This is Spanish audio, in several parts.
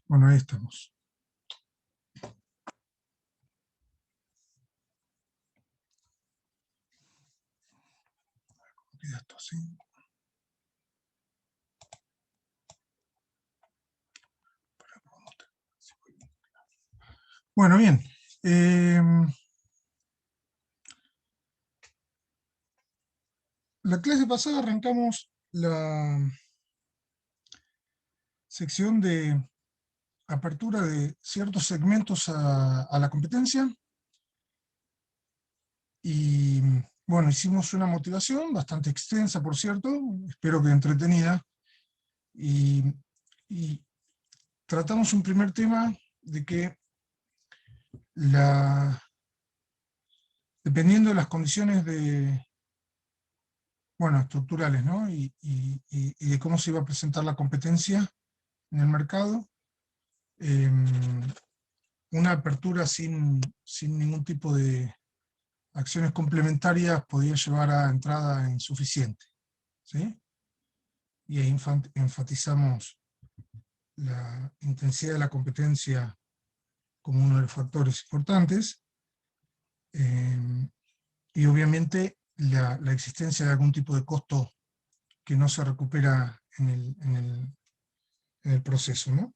Bueno, ahí estamos. Queda esto así. Bueno, bien. La clase pasada arrancamos la sección de apertura de ciertos segmentos a la competencia. Y bueno, hicimos una motivación bastante extensa, por cierto, espero que entretenida. Y tratamos un primer tema de que dependiendo de las condiciones estructurales, ¿no? y de cómo se iba a presentar la competencia en el mercado, una apertura sin ningún tipo de acciones complementarias podía llevar a entrada insuficiente, ¿sí? Y ahí enfatizamos la intensidad de la competencia como uno de los factores importantes, y obviamente la existencia de algún tipo de costo que no se recupera en el proceso, ¿no?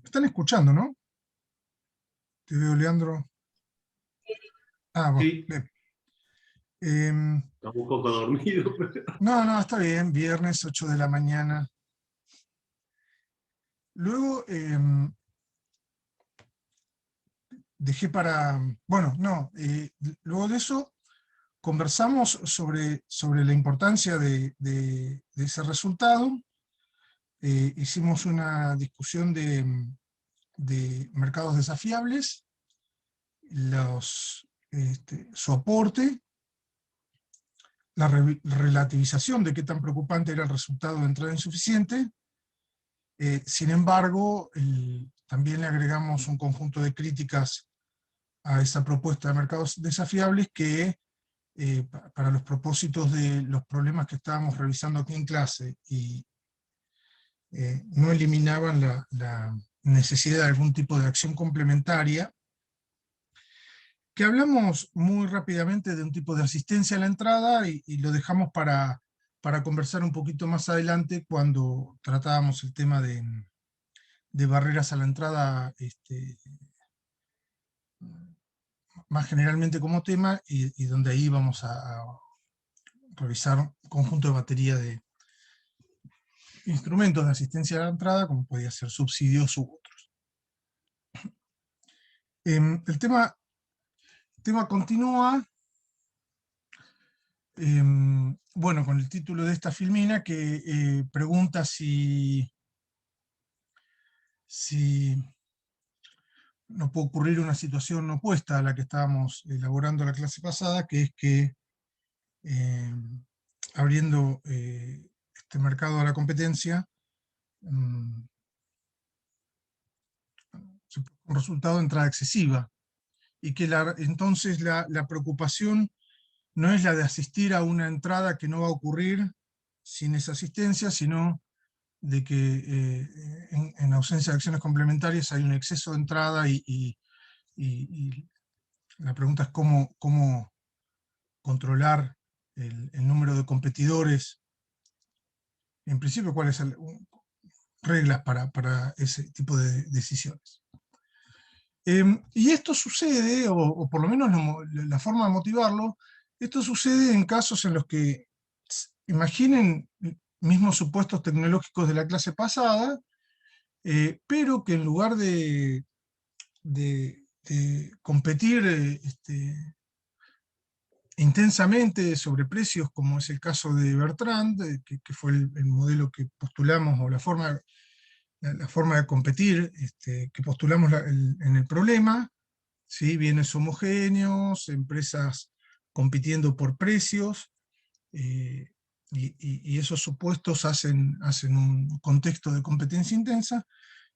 Están escuchando, ¿no? Te veo, Leandro. Bueno, Sí. bien. Estaba un poco dormido. No, está bien, viernes 8 de la mañana. Luego dejé para... luego de eso conversamos sobre la importancia de ese resultado. Hicimos una discusión de mercados desafiables, su aporte, la relativización de qué tan preocupante era el resultado de entrada insuficiente. Sin embargo, también le agregamos un conjunto de críticas a esa propuesta de mercados desafiables que, para los propósitos de los problemas que estábamos revisando aquí en clase, y no eliminaban la necesidad de algún tipo de acción complementaria, que hablamos muy rápidamente de un tipo de asistencia a la entrada y lo dejamos para conversar un poquito más adelante cuando tratábamos el tema de barreras a la entrada, más generalmente como tema, y donde ahí vamos a revisar un conjunto de batería de instrumentos de asistencia a la entrada, como podía ser subsidios u otros. El tema continúa, con el título de esta filmina que pregunta si no puede ocurrir una situación opuesta a la que estábamos elaborando la clase pasada, que es que abriendo este mercado a la competencia, un resultado de entrada excesiva, y que entonces la preocupación no es la de asistir a una entrada que no va a ocurrir sin esa asistencia, sino de que en ausencia de acciones complementarias hay un exceso de entrada, y la pregunta es cómo controlar el número de competidores. En principio, ¿cuáles son reglas para ese tipo de decisiones? Y esto sucede, o por lo menos la forma de motivarlo, esto sucede en casos en los que, imaginen mismos supuestos tecnológicos de la clase pasada, pero que en lugar de competir intensamente sobre precios, como es el caso de Bertrand, que fue el modelo que postulamos, o la forma de competir que postulamos en el problema, ¿sí? Bienes homogéneos, empresas compitiendo por precios, y esos supuestos hacen un contexto de competencia intensa.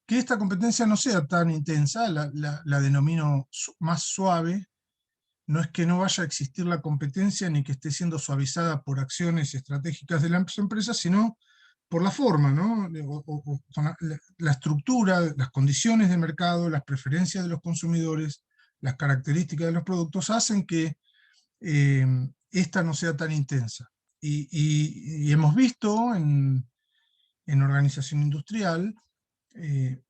Que esta competencia no sea tan intensa, la denomino más suave, no es que no vaya a existir la competencia ni que esté siendo suavizada por acciones estratégicas de las empresas, sino por la forma, ¿no? O con la estructura, las condiciones de mercado, las preferencias de los consumidores, las características de los productos hacen que esta no sea tan intensa. Y hemos visto en organización industrial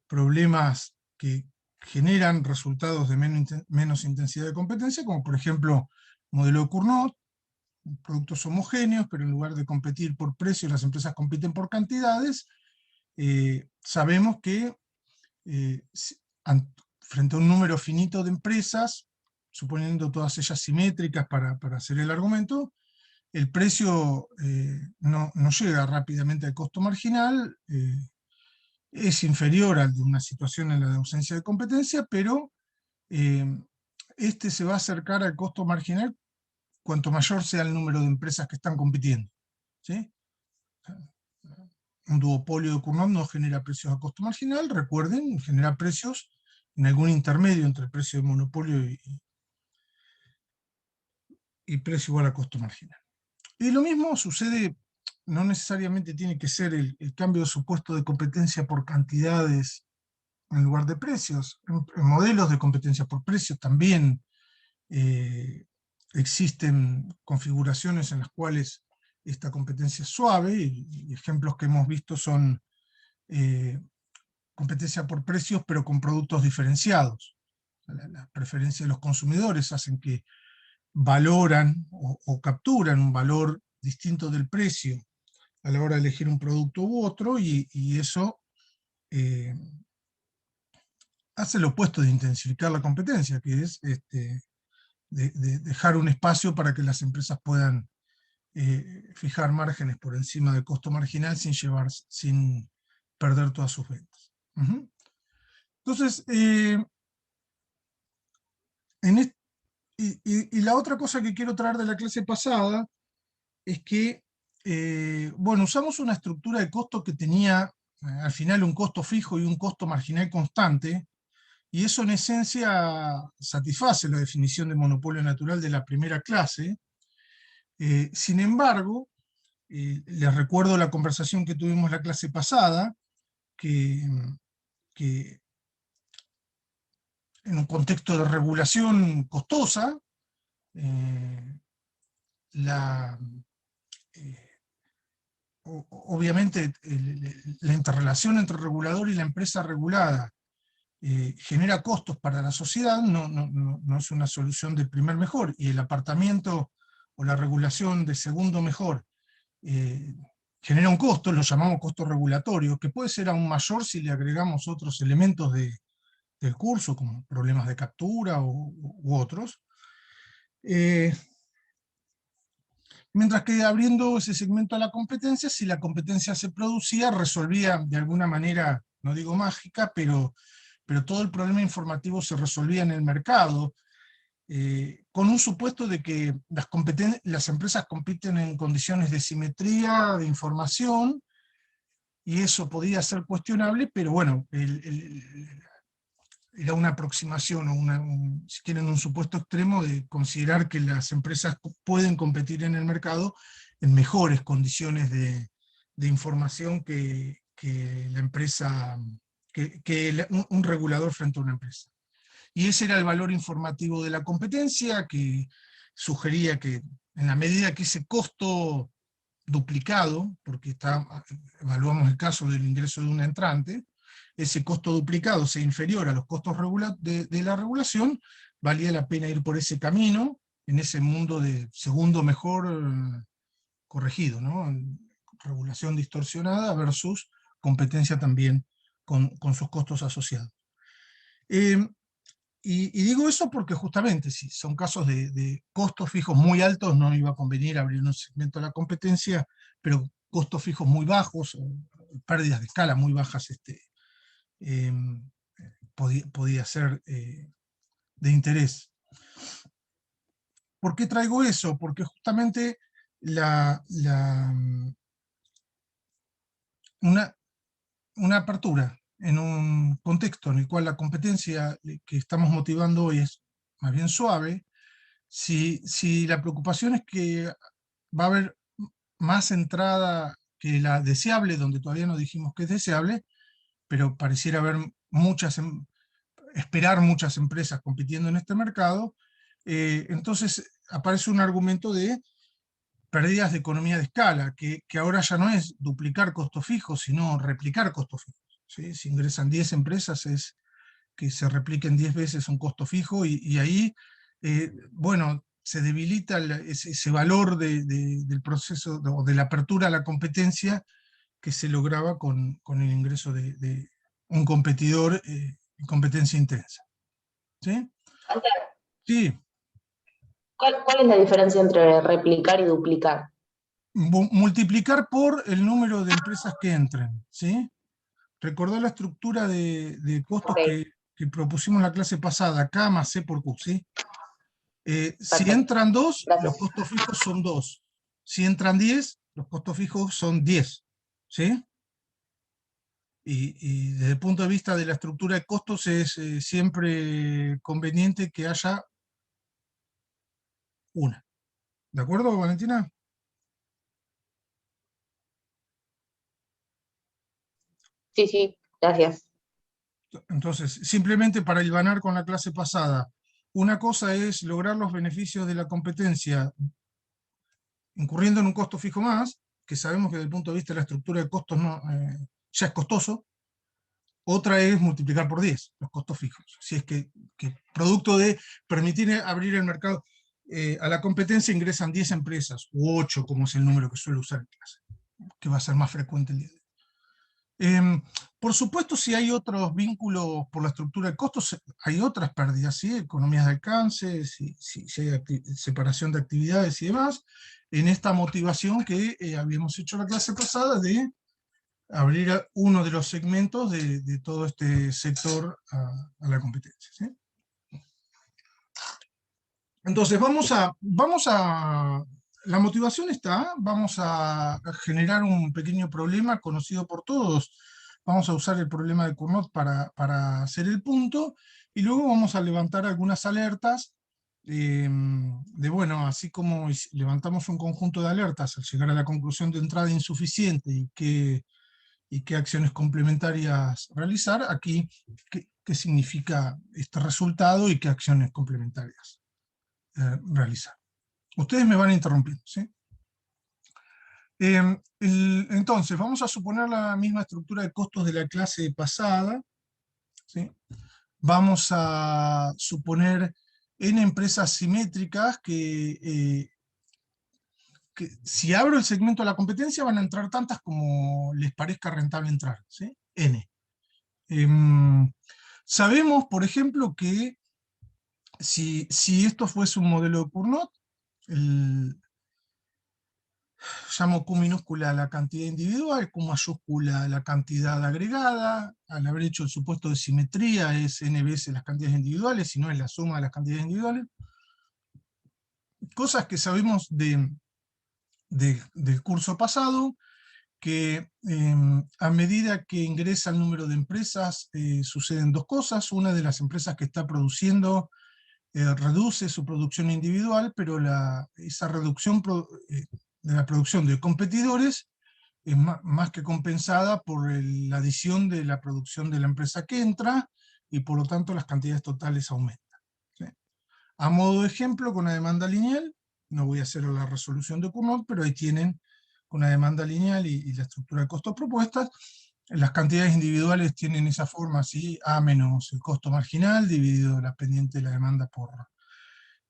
problemas que generan resultados de menos intensidad de competencia, como por ejemplo modelo de Cournot, productos homogéneos, pero en lugar de competir por precios, las empresas compiten por cantidades. Sabemos que frente a un número finito de empresas, suponiendo todas ellas simétricas para hacer el argumento, el precio no llega rápidamente al costo marginal, es inferior al de una situación en la de ausencia de competencia, pero este se va a acercar al costo marginal cuanto mayor sea el número de empresas que están compitiendo, ¿sí? Un duopolio de Cournot no genera precios a costo marginal, recuerden, genera precios en algún intermedio entre el precio de monopolio y precio igual a costo marginal. Y lo mismo sucede, no necesariamente tiene que ser el cambio de supuesto de competencia por cantidades en lugar de precios. En modelos de competencia por precios también existen configuraciones en las cuales esta competencia es suave, y ejemplos que hemos visto son competencia por precios pero con productos diferenciados. La preferencia de los consumidores hacen que valoran o capturan un valor distinto del precio a la hora de elegir un producto u otro, y eso hace lo opuesto de intensificar la competencia, que es de dejar un espacio para que las empresas puedan fijar márgenes por encima del costo marginal sin perder todas sus ventas. Entonces, y la otra cosa que quiero traer de la clase pasada es que, bueno, usamos una estructura de costo que tenía al final un costo fijo y un costo marginal constante, y eso en esencia satisface la definición de monopolio natural de la primera clase. Sin embargo, les recuerdo la conversación que tuvimos la clase pasada, que en un contexto de regulación costosa, obviamente la interrelación entre el regulador y la empresa regulada genera costos para la sociedad, no es una solución del primer mejor, y el apartamiento o la regulación de segundo mejor genera un costo, lo llamamos costo regulatorio, que puede ser aún mayor si le agregamos otros elementos del curso, como problemas de captura u otros. Mientras que abriendo ese segmento a la competencia, si la competencia se producía, resolvía de alguna manera, no digo mágica, pero todo el problema informativo se resolvía en el mercado, con un supuesto de que las empresas compiten en condiciones de simetría de información, y eso podía ser cuestionable, pero bueno, era una aproximación, o si quieren, un supuesto extremo de considerar que las empresas pueden competir en el mercado en mejores condiciones de información que la empresa, un regulador frente a una empresa. Y ese era el valor informativo de la competencia, que sugería que en la medida que ese costo duplicado, porque evaluamos el caso del ingreso de un entrante, ese costo duplicado sea inferior a los costos de la regulación, valía la pena ir por ese camino, en ese mundo de segundo mejor corregido, ¿no? Regulación distorsionada versus competencia también con sus costos asociados. Y digo eso porque justamente si son casos de costos fijos muy altos, no iba a convenir abrir un segmento a la competencia, pero costos fijos muy bajos, o pérdidas de escala muy bajas, podía ser de interés. ¿Por qué traigo eso? Porque justamente una apertura en un contexto en el cual la competencia que estamos motivando hoy es más bien suave, Si la preocupación es que va a haber más entrada que la deseable, donde todavía no dijimos que es deseable, pero pareciera haber esperar muchas empresas compitiendo en este mercado, entonces aparece un argumento de pérdidas de economía de escala, que ahora ya no es duplicar costos fijos, sino replicar costos fijos. ¿Sí? Si ingresan 10 empresas es que se repliquen 10 veces un costo fijo y ahí, bueno, se debilita ese valor del proceso o de la apertura a la competencia que se lograba con el ingreso de un competidor en competencia intensa. ¿Sí? Santiago, Sí, ¿cuál es la diferencia entre replicar y duplicar? multiplicar por el número de empresas que entren. ¿Sí? Recordar la estructura de costos Ok, que propusimos en la clase pasada, K más C por Q. ¿Sí? Si perfecto. entran 2, los Gracias. costos fijos son 2. Si entran 10, los costos fijos son 10. ¿Sí? Y desde el punto de vista de la estructura de costos es siempre conveniente que haya una. ¿De acuerdo, Valentina? Sí, sí, gracias. Entonces, simplemente para hilvanar con la clase pasada, una cosa es lograr los beneficios de la competencia incurriendo en un costo fijo más, que sabemos que desde el punto de vista de la estructura de costos no, ya es costoso. Otra es multiplicar por 10 los costos fijos. Si es que producto de permitir abrir el mercado a la competencia ingresan 10 empresas, u 8, como es el número que suele usar en clase, que va a ser más frecuente el día de hoy. Por supuesto, si hay otros vínculos por la estructura de costos, hay otras pérdidas, ¿sí? Economías de alcance, si hay separación de actividades y demás, en esta motivación que habíamos hecho la clase pasada de abrir uno de los segmentos de todo este sector a la competencia. ¿Sí? Entonces la motivación está, vamos a generar un pequeño problema conocido por todos, vamos a usar el problema de Cournot para hacer el punto, y luego vamos a levantar algunas alertas bueno, así como levantamos un conjunto de alertas al llegar a la conclusión de entrada insuficiente y qué acciones complementarias realizar, aquí qué significa este resultado y qué acciones complementarias realizar. Ustedes me van interrumpiendo, ¿sí? Entonces, vamos a suponer la misma estructura de costos de la clase pasada, ¿sí? Vamos a suponer n empresas simétricas que si abro el segmento de la competencia van a entrar tantas como les parezca rentable entrar, ¿sí? N. Sabemos, por ejemplo, que si esto fuese un modelo de Cournot, llamo Q minúscula la cantidad individual, Q mayúscula la cantidad agregada, al haber hecho el supuesto de simetría es n veces las cantidades individuales, si no es la suma de las cantidades individuales. Cosas que sabemos del curso pasado, que a medida que ingresa el número de empresas suceden dos cosas. Una de las empresas que está produciendo reduce su producción individual, pero esa reducción de la producción de competidores es más que compensada por la adición de la producción de la empresa que entra, y por lo tanto las cantidades totales aumentan. ¿Sí? A modo de ejemplo, con una demanda lineal, no voy a hacer la resolución de Cournot, pero ahí tienen con una demanda lineal y la estructura de costos propuestas. Las cantidades individuales tienen esa forma así: A menos el costo marginal dividido la pendiente de la demanda por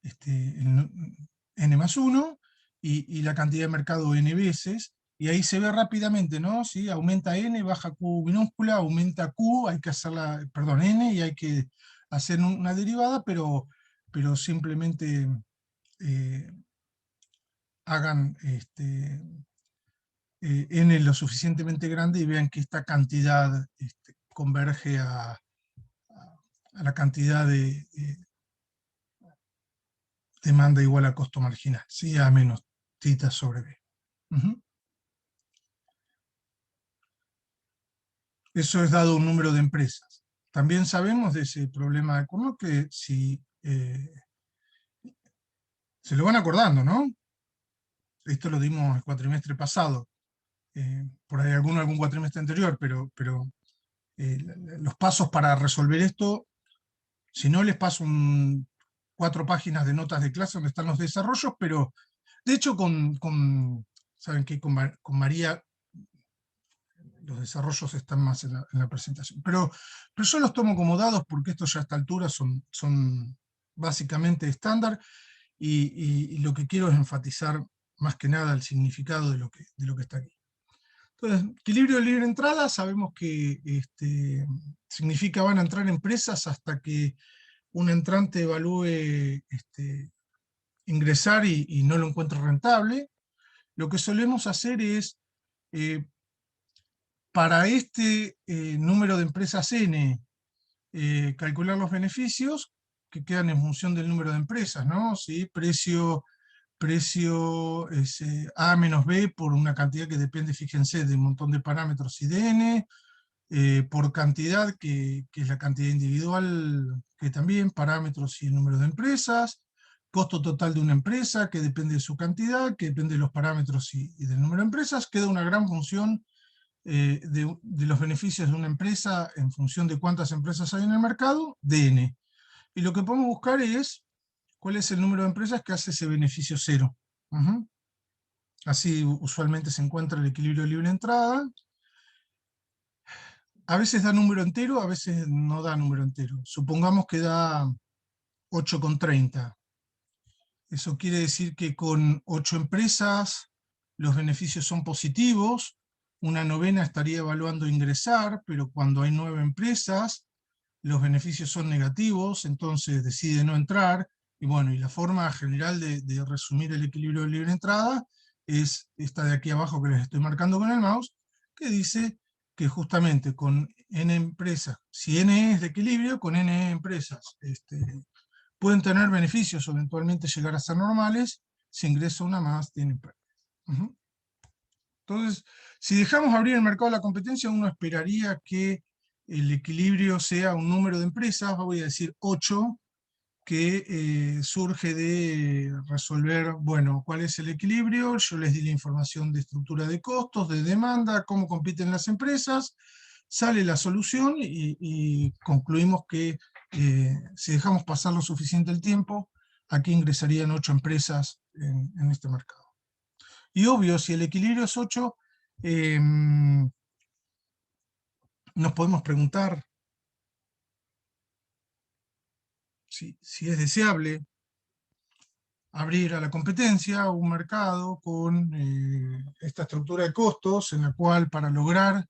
n más 1, y la cantidad de mercado n veces, y ahí se ve rápidamente, ¿no? ¿Sí? Aumenta n, baja q minúscula, aumenta q, hay que hacerla, perdón, n, y hay que hacer una derivada, pero simplemente eh, hagan n lo suficientemente grande y vean que esta cantidad converge a la cantidad de demanda igual a costo marginal, ¿sí? A menos tita sobre b. Eso es dado un número de empresas. También sabemos de ese problema de Cournot que si Se lo van acordando, ¿no? Esto lo dimos el cuatrimestre pasado. Por ahí algún cuatrimestre anterior, pero los pasos para resolver esto, si no les paso 4 páginas de notas de clase donde están los desarrollos, pero de hecho ¿saben qué? Con María los desarrollos están más en la presentación. Pero yo los tomo como dados porque estos ya a esta altura son básicamente estándar, y lo que quiero es enfatizar más que nada el significado de lo que está aquí. Entonces, equilibrio de libre entrada, sabemos que significa van a entrar empresas hasta que un entrante evalúe ingresar y no lo encuentre rentable. Lo que solemos hacer es, para este número de empresas N, calcular los beneficios que quedan en función del número de empresas, ¿no? ¿Sí? Precio es A menos B por una cantidad que depende, fíjense, de un montón de parámetros y de N, por cantidad, que es la cantidad individual, que también parámetros y el número de empresas, costo total de una empresa, que depende de su cantidad, que depende de los parámetros y del número de empresas. Queda una gran función de los beneficios de una empresa en función de cuántas empresas hay en el mercado, de N. Y lo que podemos buscar es cuál es el número de empresas que hace ese beneficio cero. Así usualmente se encuentra el equilibrio de libre entrada. A veces da número entero, a veces no da número entero. Supongamos que da 8,30. Eso quiere decir que con 8 empresas los beneficios son positivos, una novena estaría evaluando ingresar, pero cuando hay 9 empresas los beneficios son negativos, entonces decide no entrar. Y bueno, y la forma general de resumir el equilibrio de libre entrada es esta de aquí abajo que les estoy marcando con el mouse, que dice que justamente con n empresas, si n es de equilibrio, con n empresas pueden tener beneficios o eventualmente llegar a ser normales. Si ingresa una más, tienen pérdidas. Entonces, si dejamos abrir el mercado de la competencia, uno esperaría que el equilibrio sea un número de empresas, voy a decir 8, que surge de resolver, bueno, cuál es el equilibrio. Yo les di la información de estructura de costos, de demanda, cómo compiten las empresas, sale la solución y concluimos que si dejamos pasar lo suficiente el tiempo, aquí ingresarían 8 empresas en este mercado. Y obvio, si el equilibrio es 8, nos podemos preguntar si es deseable abrir a la competencia un mercado con esta estructura de costos, en la cual para lograr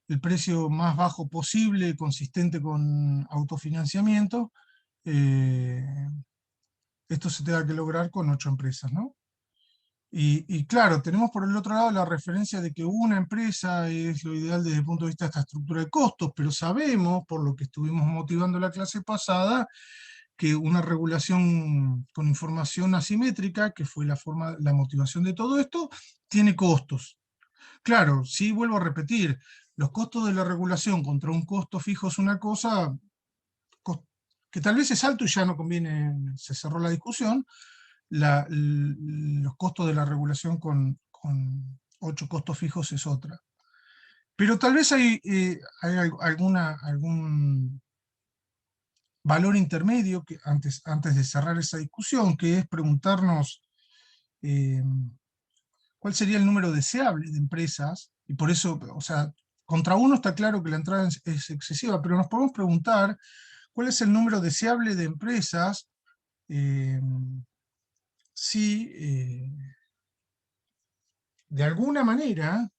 el precio más bajo posible, consistente con autofinanciamiento, esto se tenga que lograr con 8 empresas, ¿no? Y claro, tenemos por el otro lado la referencia de que una empresa es lo ideal desde el punto de vista de esta estructura de costos, pero sabemos, por lo que estuvimos motivando la clase pasada, que una regulación con información asimétrica, que fue la motivación de todo esto, tiene costos. Claro, sí, vuelvo a repetir, los costos de la regulación contra un costo fijo es una cosa que tal vez es alto y ya no conviene, se cerró la discusión. Los costos de la regulación con 8 costos fijos es otra. Pero tal vez hay algún valor intermedio que antes de cerrar esa discusión, que es preguntarnos cuál sería el número deseable de empresas, y por eso, o sea, contra uno está claro que la entrada es excesiva, pero nos podemos preguntar cuál es el número deseable de empresas si de alguna manera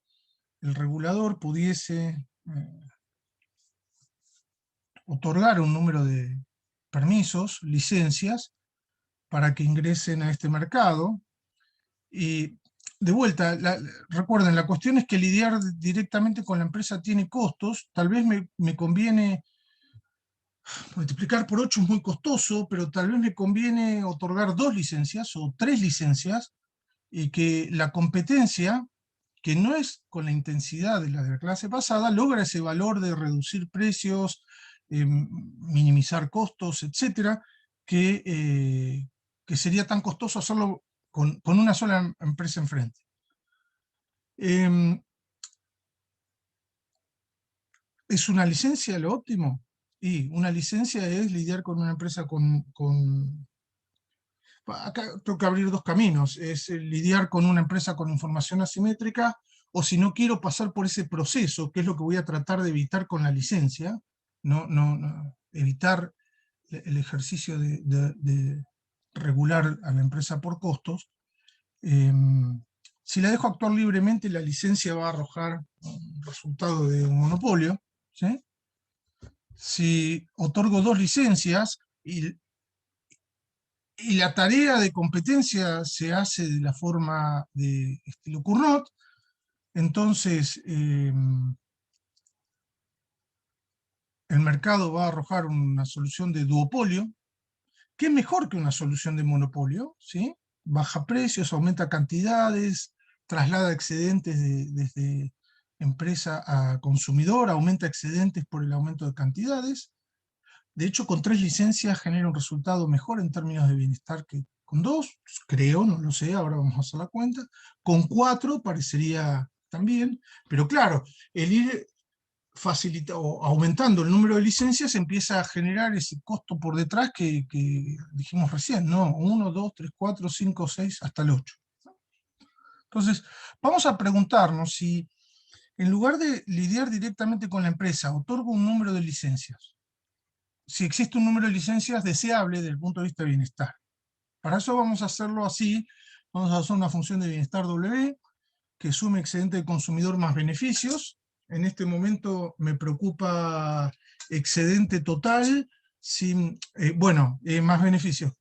el regulador pudiese otorgar un número de permisos, licencias, para que ingresen a este mercado. Y de vuelta, recuerden, la cuestión es que lidiar directamente con la empresa tiene costos. Tal vez me conviene multiplicar por 8, es muy costoso, pero tal vez me conviene otorgar 2 licencias o 3 licencias, y que la competencia, que no es con la intensidad de la clase pasada, logra ese valor de reducir precios, minimizar costos, etcétera, que que sería tan costoso hacerlo con una sola empresa enfrente. ¿Es una licencia lo óptimo? Y una licencia es lidiar con una empresa acá tengo que abrir dos caminos, es lidiar con una empresa con información asimétrica, o si no quiero pasar por ese proceso, que es lo que voy a tratar de evitar con la licencia, no evitar el ejercicio de regular a la empresa por costos. Si la dejo actuar libremente, la licencia va a arrojar un resultado de un monopolio, ¿sí? Si otorgo dos licencias y la tarea de competencia se hace de la forma de estilo Cournot, entonces el mercado va a arrojar una solución de duopolio, que es mejor que una solución de monopolio, ¿sí? Baja precios, aumenta cantidades, traslada excedentes desde empresa a consumidor, aumenta excedentes por el aumento de cantidades. De hecho, con 3 licencias genera un resultado mejor en términos de bienestar que con 2, creo, no lo sé, ahora vamos a hacer la cuenta. Con 4 parecería también, pero claro, el ir o aumentando el número de licencias empieza a generar ese costo por detrás que dijimos recién, ¿no? 1, 2, 3, 4, 5, 6, hasta el 8. Entonces, vamos a preguntarnos si en lugar de lidiar directamente con la empresa, otorgo un número de licencias. Si existe un número de licencias deseable desde el punto de vista de bienestar. Para eso vamos a hacerlo así, vamos a hacer una función de bienestar W, que sume excedente de consumidor más beneficios. En este momento me preocupa excedente total, sin, más beneficios,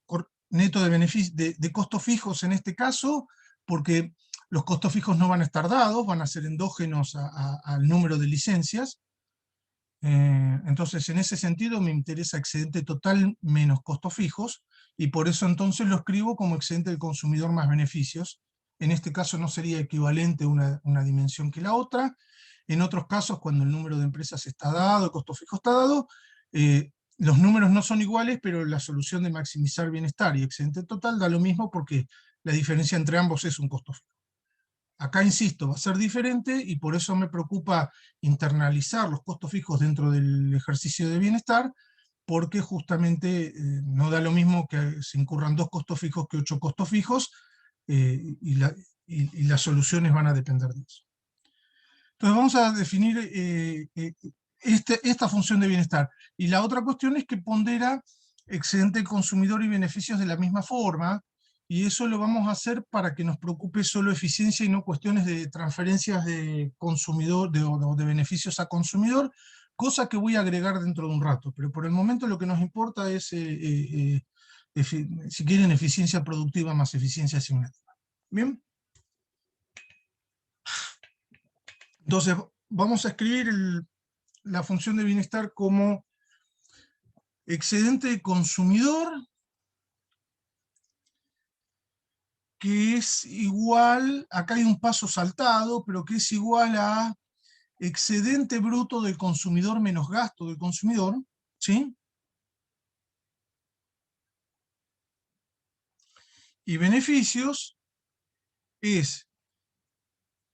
neto de costos fijos en este caso, porque los costos fijos no van a estar dados, van a ser endógenos al número de licencias. Entonces, en ese sentido me interesa excedente total menos costos fijos, y por eso entonces lo escribo como excedente del consumidor más beneficios. En este caso no sería equivalente una dimensión que la otra. En otros casos, cuando el número de empresas está dado, el costo fijo está dado, los números no son iguales, pero la solución de maximizar bienestar y excedente total da lo mismo, porque la diferencia entre ambos es un costo fijo. Acá, insisto, va a ser diferente, y por eso me preocupa internalizar los costos fijos dentro del ejercicio de bienestar, porque justamente no da lo mismo que se incurran 2 costos fijos que 8 costos fijos, y las soluciones van a depender de eso. Entonces vamos a definir esta función de bienestar. Y la otra cuestión es que pondera excedente consumidor y beneficios de la misma forma, y eso lo vamos a hacer para que nos preocupe solo eficiencia y no cuestiones de transferencias de consumidor, de beneficios a consumidor, cosa que voy a agregar dentro de un rato. Pero por el momento lo que nos importa es, si quieren, eficiencia productiva más eficiencia asignativa. ¿Bien? Entonces vamos a escribir la función de bienestar como excedente de consumidor, que es igual, acá hay un paso saltado, pero que es igual a excedente bruto del consumidor menos gasto del consumidor, ¿sí? Y beneficios es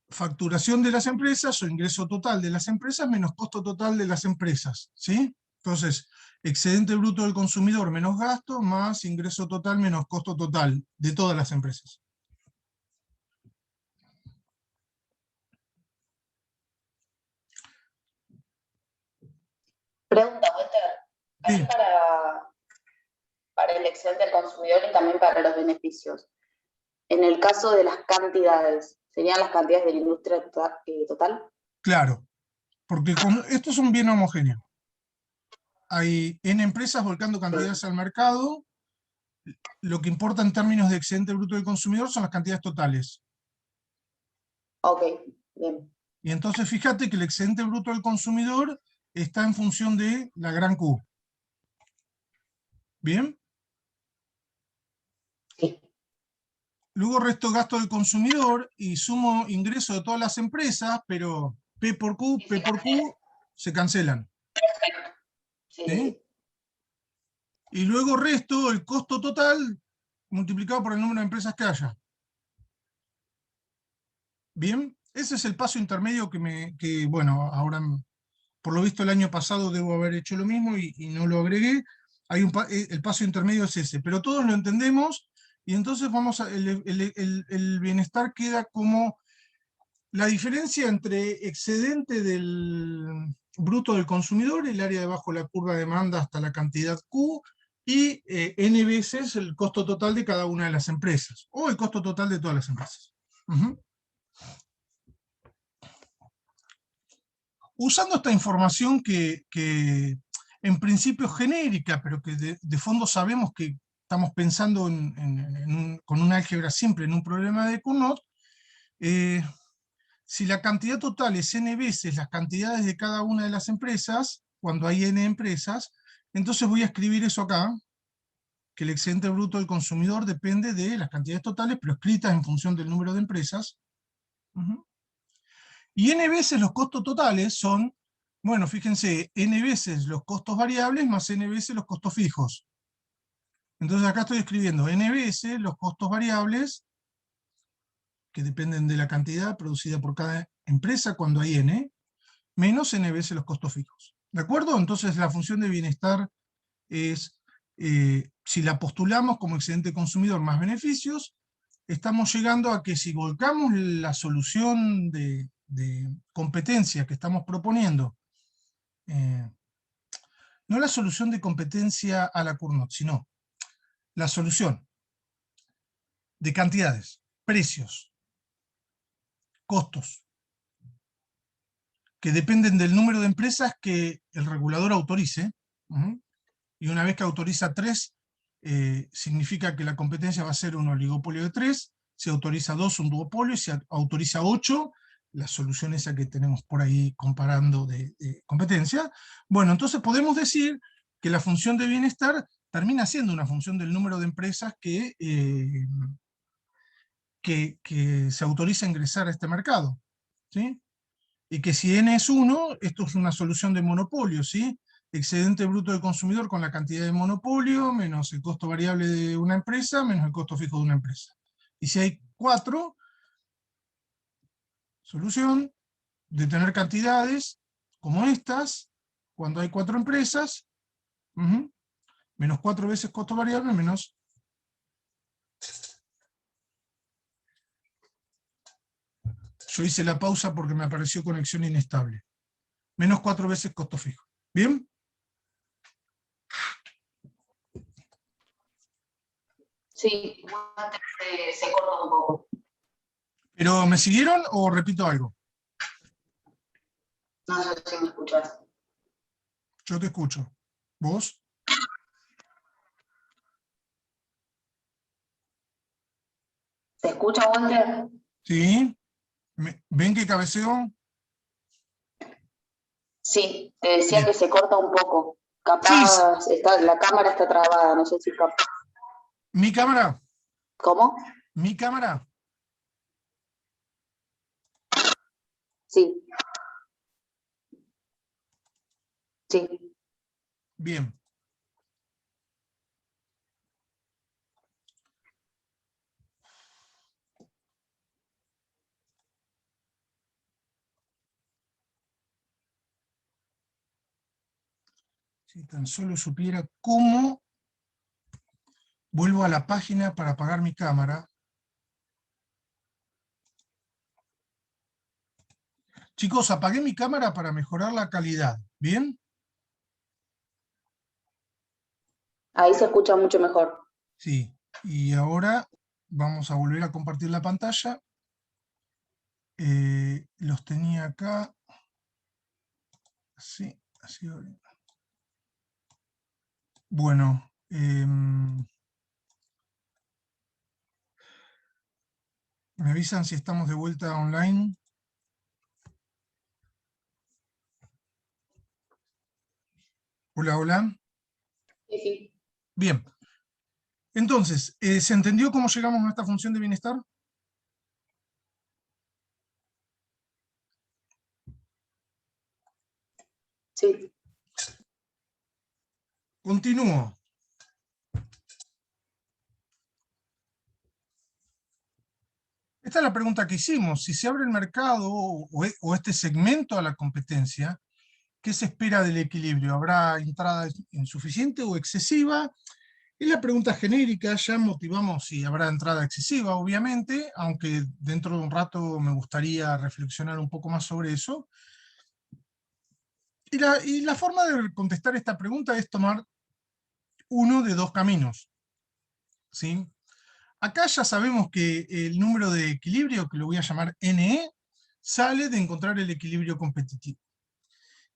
facturación de las empresas o ingreso total de las empresas menos costo total de las empresas, ¿sí? Entonces, excedente bruto del consumidor menos gasto más ingreso total menos costo total de todas las empresas. Pregunta, Walter. Ahí Sí. para el excedente del consumidor y también para los beneficios. En el caso de las cantidades, ¿serían las cantidades de la industria total? Claro, porque esto es un bien homogéneo. Hay N empresas volcando cantidades al mercado. Lo que importa en términos de excedente bruto del consumidor son las cantidades totales. Ok, bien. Y entonces fíjate que el excedente bruto del consumidor está en función de la gran Q. ¿Bien? Sí. Luego resto gasto del consumidor y sumo ingreso de todas las empresas, pero P por Q se cancelan. Sí, ¿Sí? sí. Y luego resto el costo total multiplicado por el número de empresas que haya. Bien, ese es el paso intermedio que bueno, ahora por lo visto el año pasado debo haber hecho lo mismo y no lo agregué. El paso intermedio es ese, pero todos lo entendemos y entonces el bienestar queda como la diferencia entre excedente del bruto del consumidor, el área debajo de la curva de demanda hasta la cantidad Q, y n veces el costo total de cada una de las empresas, o el costo total de todas las empresas. Usando esta información que en principio es genérica, pero que de fondo sabemos que estamos pensando con una álgebra simple en un problema de Cournot, si la cantidad total es n veces las cantidades de cada una de las empresas, cuando hay n empresas, entonces voy a escribir eso acá, que el excedente bruto del consumidor depende de las cantidades totales, pero escritas en función del número de empresas. Y n veces los costos totales son, bueno, fíjense, n veces los costos variables más n veces los costos fijos. Entonces acá estoy escribiendo n veces los costos variables, que dependen de la cantidad producida por cada empresa cuando hay n, menos n veces los costos fijos. ¿De acuerdo? Entonces la función de bienestar es, si la postulamos como excedente consumidor más beneficios, estamos llegando a que si volcamos la solución de competencia que estamos proponiendo, no la solución de competencia a la Cournot, sino la solución de cantidades, precios, costos, que dependen del número de empresas que el regulador autorice, y una vez que autoriza 3, significa que la competencia va a ser un oligopolio de 3, si autoriza 2, un duopolio, y si autoriza 8, la solución esa que tenemos por ahí comparando de competencia. Bueno, entonces podemos decir que la función de bienestar termina siendo una función del número de empresas que se autoriza a ingresar a este mercado, ¿sí? Y que si n es 1, esto es una solución de monopolio, ¿sí? Excedente bruto del consumidor con la cantidad de monopolio, menos el costo variable de una empresa, menos el costo fijo de una empresa. Y si hay 4, solución de tener cantidades como estas, cuando hay 4 empresas, menos 4 veces costo variable, menos... Yo hice la pausa porque me apareció conexión inestable. Menos 4 veces costo fijo. ¿Bien? Sí, se corta un poco. ¿Pero me siguieron o repito algo? No sé si me escuchas. Yo te escucho. ¿Vos? ¿Se escucha, Walter? ¿Sí? ¿Ven que cabeceo? Sí, te decía Bien. que se corta un poco. Sí, Capaz, la cámara está trabada, no sé si capaz. mi cámara. ¿Cómo? Mi cámara. Sí. Sí. Bien. Si tan solo supiera cómo vuelvo a la página para apagar mi cámara. Chicos, apagué mi cámara para mejorar la calidad. ¿Bien? Ahí se escucha mucho mejor. Sí. Y ahora vamos a volver a compartir la pantalla. Los tenía acá. Sí, así. Bueno. ¿Me avisan si estamos de vuelta online? Hola, hola. Sí, sí. Bien. Entonces, ¿se entendió cómo llegamos a esta función de bienestar? Sí. Continúo. Esta es la pregunta que hicimos. Si se abre el mercado o este segmento a la competencia, ¿qué se espera del equilibrio? ¿Habrá entrada insuficiente o excesiva? Es la pregunta genérica, ya motivamos si habrá entrada excesiva, obviamente, aunque dentro de un rato me gustaría reflexionar un poco más sobre eso. Y la forma de contestar esta pregunta es tomar uno de dos caminos, ¿sí? Acá ya sabemos que el número de equilibrio, que lo voy a llamar NE, sale de encontrar el equilibrio competitivo.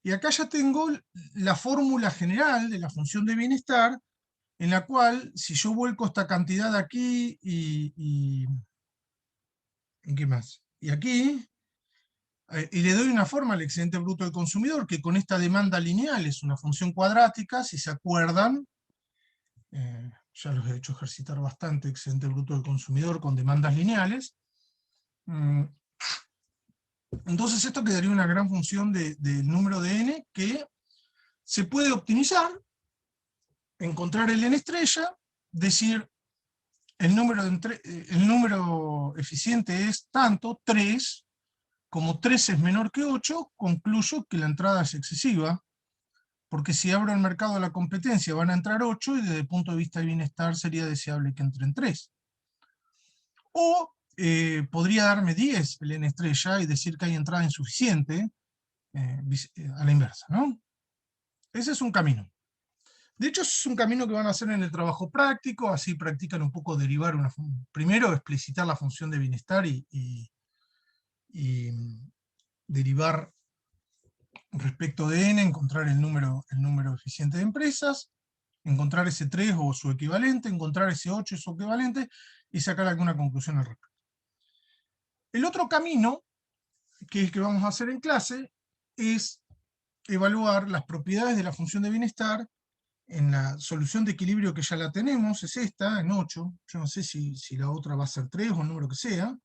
Y acá ya tengo la fórmula general de la función de bienestar, en la cual, si yo vuelco esta cantidad aquí ¿y qué más? Y aquí, y le doy una forma al excedente bruto del consumidor, que con esta demanda lineal es una función cuadrática, si se acuerdan, ya los he hecho ejercitar bastante, excedente bruto del consumidor con demandas lineales. Entonces esto quedaría una gran función del número de n que se puede optimizar, encontrar el n estrella, decir el número eficiente es tanto, 3, como 3 es menor que 8, concluyo que la entrada es excesiva, porque si abro el mercado a la competencia van a entrar 8 y desde el punto de vista de bienestar sería deseable que entren 3. O podría darme 10 el n estrella y decir que hay entrada insuficiente, a la inversa, ¿no? Ese es un camino. De hecho, es un camino que van a hacer en el trabajo práctico, así practican un poco derivar primero explicitar la función de bienestar y derivar respecto de n, encontrar el número eficiente de empresas, encontrar ese 3 o su equivalente, encontrar ese 8 y su equivalente, y sacar alguna conclusión al respecto. El otro camino, que es el que vamos a hacer en clase, es evaluar las propiedades de la función de bienestar en la solución de equilibrio que ya la tenemos, es esta, en 8, yo no sé si la otra va a ser 3 o el número que sea,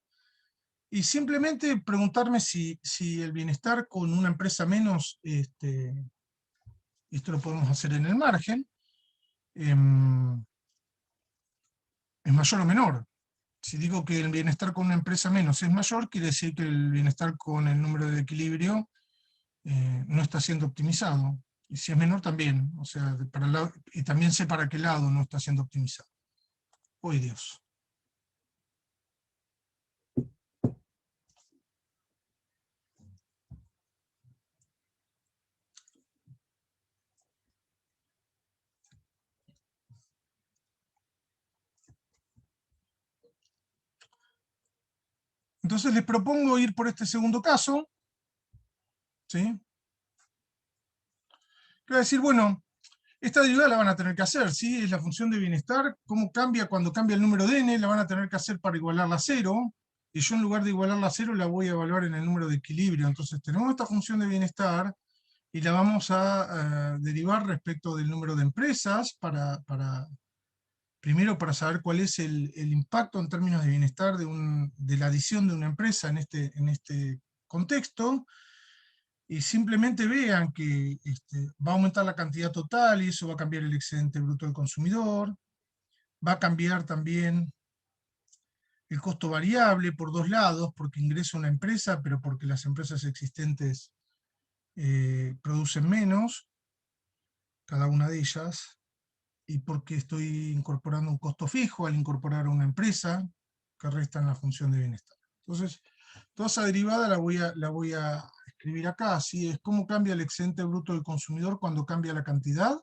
y simplemente preguntarme si el bienestar con una empresa menos, esto lo podemos hacer en el margen, es mayor o menor. Si digo que el bienestar con una empresa menos es mayor, quiere decir que el bienestar con el número de equilibrio no está siendo optimizado. Y si es menor también, o sea, y también sé para qué lado no está siendo optimizado. ¡Ay, Dios! Entonces les propongo ir por este segundo caso, ¿sí? Que va a decir, bueno, esta derivada la van a tener que hacer, ¿sí? Es la función de bienestar, cómo cambia cuando cambia el número de n, la van a tener que hacer para igualarla a 0, y yo en lugar de igualarla a 0 la voy a evaluar en el número de equilibrio. Entonces tenemos esta función de bienestar, y la vamos a derivar respecto del número de empresas, primero para saber cuál es el impacto en términos de bienestar de la adición de una empresa en este contexto, y simplemente vean que va a aumentar la cantidad total y eso va a cambiar el excedente bruto del consumidor, va a cambiar también el costo variable por dos lados, porque ingresa una empresa, pero porque las empresas existentes producen menos, cada una de ellas, y porque estoy incorporando un costo fijo al incorporar una empresa que resta en la función de bienestar. Entonces, toda esa derivada la voy a escribir acá, así es cómo cambia el excedente bruto del consumidor cuando cambia la cantidad,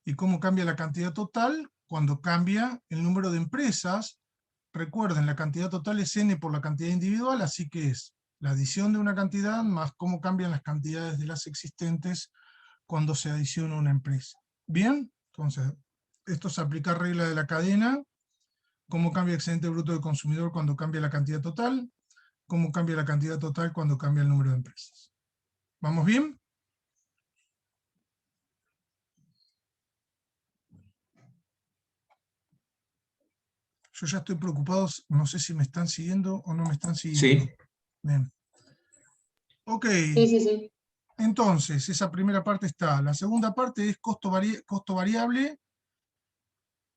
y cómo cambia la cantidad total cuando cambia el número de empresas. Recuerden, la cantidad total es n por la cantidad individual, así que es la adición de una cantidad más cómo cambian las cantidades de las existentes cuando se adiciona una empresa. ¿Bien? Entonces, esto es aplicar regla de la cadena, cómo cambia el excedente bruto del consumidor cuando cambia la cantidad total, cómo cambia la cantidad total cuando cambia el número de empresas. ¿Vamos bien? Yo ya estoy preocupado, no sé si me están siguiendo o no me están siguiendo. Sí. Bien. Ok. Sí. Entonces, esa primera parte está. La segunda parte es costo variable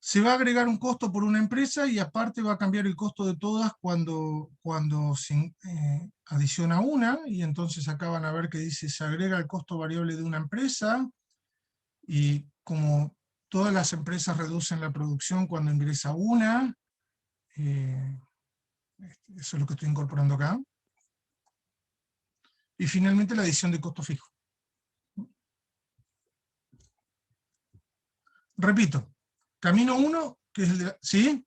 se va a agregar un costo por una empresa y aparte va a cambiar el costo de todas cuando se adiciona una, y entonces acá van a ver que dice se agrega el costo variable de una empresa, y como todas las empresas reducen la producción cuando ingresa una, eso es lo que estoy incorporando acá. Y finalmente la adición de costo fijo. Repito, camino 1, que es el de... ¿Sí?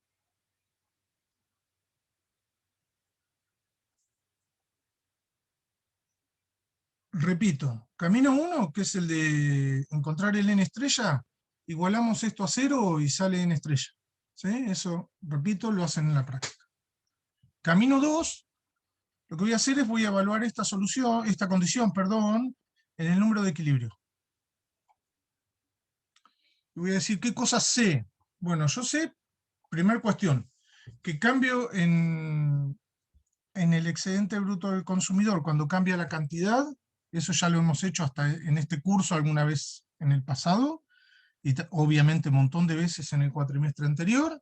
Repito, camino 1, que es el de encontrar el n estrella, igualamos esto a 0 y sale n estrella. ¿Sí? Eso, repito, lo hacen en la práctica. Camino 2, lo que voy a hacer es voy a evaluar esta condición, en el número de equilibrio. Y voy a decir, ¿qué cosas sé? Bueno, yo sé, primera cuestión, que cambio en el excedente bruto del consumidor, cuando cambia la cantidad, eso ya lo hemos hecho hasta en este curso alguna vez en el pasado, y obviamente un montón de veces en el cuatrimestre anterior.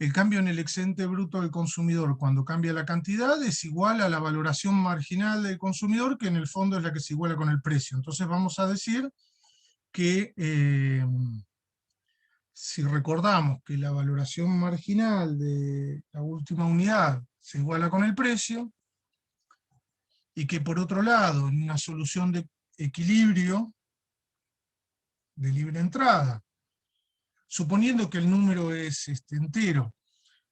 El cambio en el excedente bruto del consumidor cuando cambia la cantidad es igual a la valoración marginal del consumidor, que en el fondo es la que se iguala con el precio. Entonces vamos a decir que si recordamos que la valoración marginal de la última unidad se iguala con el precio, y que por otro lado, en una solución de equilibrio de libre entrada, suponiendo que el número es entero,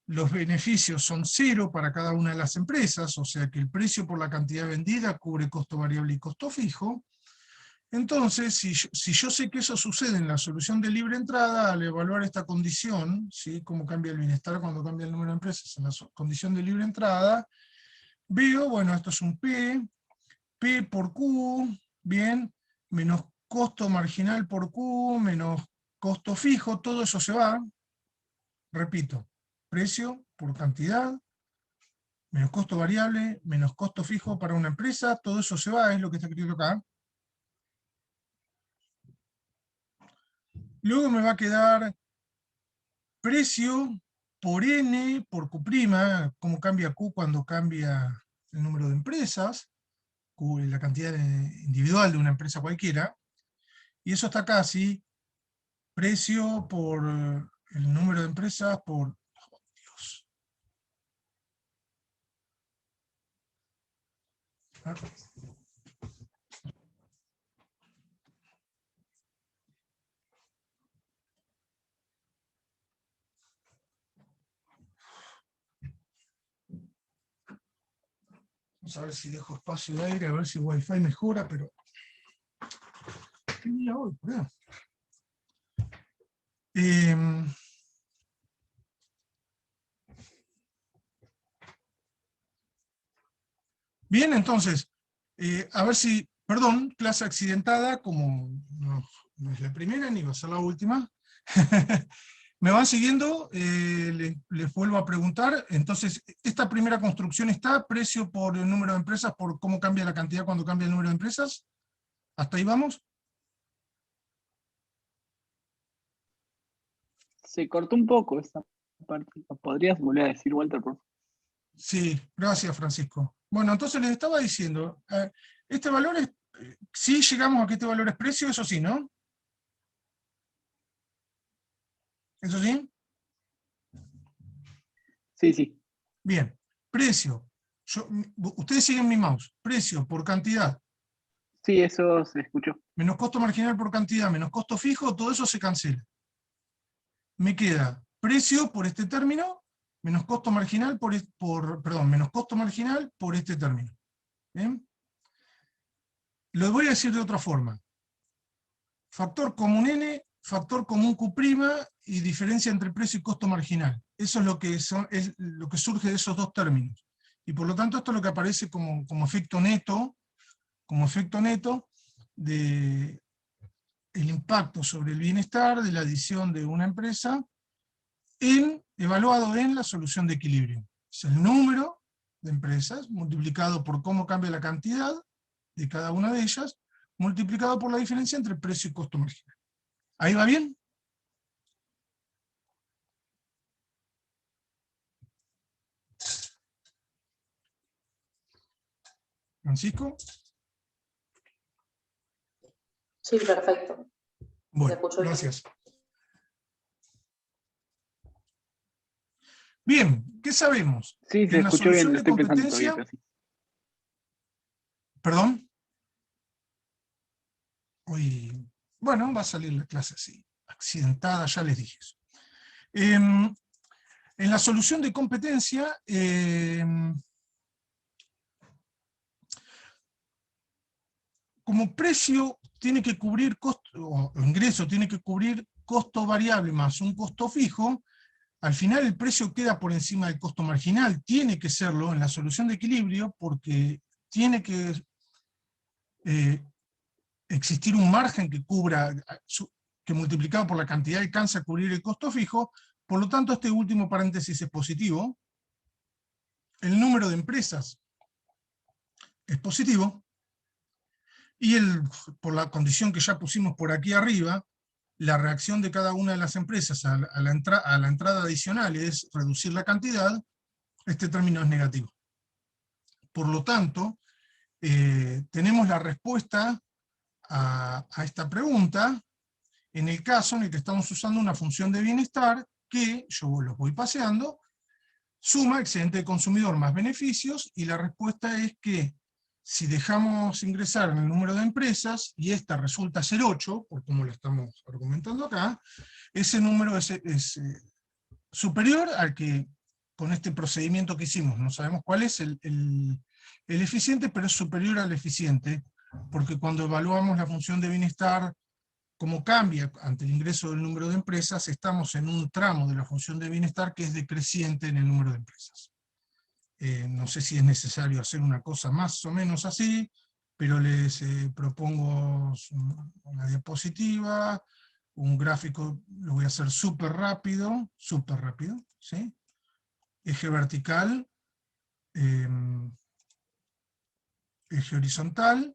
los beneficios son 0 para cada una de las empresas, o sea que el precio por la cantidad vendida cubre costo variable y costo fijo. Entonces, si yo sé que eso sucede en la solución de libre entrada, al evaluar esta condición, ¿sí? Cómo cambia el bienestar cuando cambia el número de empresas en la condición de libre entrada, veo, bueno, esto es un P por Q, bien, menos costo marginal por Q, menos costo fijo, todo eso se va. Repito, precio por cantidad, menos costo variable, menos costo fijo para una empresa, todo eso se va, es lo que está escrito acá. Luego me va a quedar precio por N por Q', cómo cambia Q cuando cambia el número de empresas, Q es la cantidad individual de una empresa cualquiera, y eso está acá, ¿sí? Precio por el número de empresas por... oh, Dios. Vamos a ver si dejo espacio de aire, a ver si Wi-Fi mejora, pero... ¿Qué día hoy? Bien, entonces, a ver si... Perdón, clase accidentada, como no es la primera ni va a ser la última. ¿Me van siguiendo? Les vuelvo a preguntar. Entonces, esta primera construcción está, precio por el número de empresas, por cómo cambia la cantidad cuando cambia el número de empresas. ¿Hasta ahí vamos? Se cortó un poco esa parte. ¿Podrías volver a decir, Walter, por favor? Sí, gracias, Francisco. Bueno, entonces les estaba diciendo, este valor es, sí llegamos a que este valor es precio, eso sí, ¿no? ¿Eso sí? Sí, sí. Bien, precio. Ustedes siguen mi mouse. Precio por cantidad, Sí, eso se escuchó. menos costo marginal por cantidad, menos costo fijo, todo eso se cancela. Me queda precio por este término, menos costo marginal menos costo marginal por este término. ¿Bien? Lo voy a decir de otra forma. Factor común N, factor común Q' y diferencia entre precio y costo marginal. Eso es lo que surge de esos dos términos. Y por lo tanto esto es lo que aparece como efecto neto, de el impacto sobre el bienestar de la adición de una empresa evaluado en la solución de equilibrio. Es el número de empresas multiplicado por cómo cambia la cantidad de cada una de ellas, multiplicado por la diferencia entre precio y costo marginal. ¿Ahí va bien? Francisco. Sí, perfecto. Bueno, escucho bien. gracias. Bien, ¿qué sabemos? Sí, se En la escuchó bien, solución lo de estoy pensando todavía, competencia, pero sí. perdón. Hoy, bueno, va a salir la clase así, accidentada, ya les dije eso. En la solución de competencia, como precio tiene que cubrir costo, o ingreso tiene que cubrir costo variable más un costo fijo, al final el precio queda por encima del costo marginal, tiene que serlo en la solución de equilibrio, porque tiene que existir un margen que cubra, que multiplicado por la cantidad alcanza a cubrir el costo fijo, por lo tanto este último paréntesis es positivo, el número de empresas es positivo, y por la condición que ya pusimos por aquí arriba, la reacción de cada una de las empresas a la entrada adicional es reducir la cantidad, este término es negativo. Por lo tanto, tenemos la respuesta a esta pregunta en el caso en el que estamos usando una función de bienestar que, yo los voy paseando, suma excedente de consumidor más beneficios, y la respuesta es que si dejamos ingresar en el número de empresas, y esta resulta ser 8, por como lo estamos argumentando acá, ese número es superior al que, con este procedimiento que hicimos, no sabemos cuál es el eficiente, pero es superior al eficiente, porque cuando evaluamos la función de bienestar, como cambia ante el ingreso del número de empresas, estamos en un tramo de la función de bienestar que es decreciente en el número de empresas. No sé si es necesario hacer una cosa más o menos así, pero les propongo una diapositiva, un gráfico, lo voy a hacer súper rápido, ¿sí? Eje vertical, eje horizontal.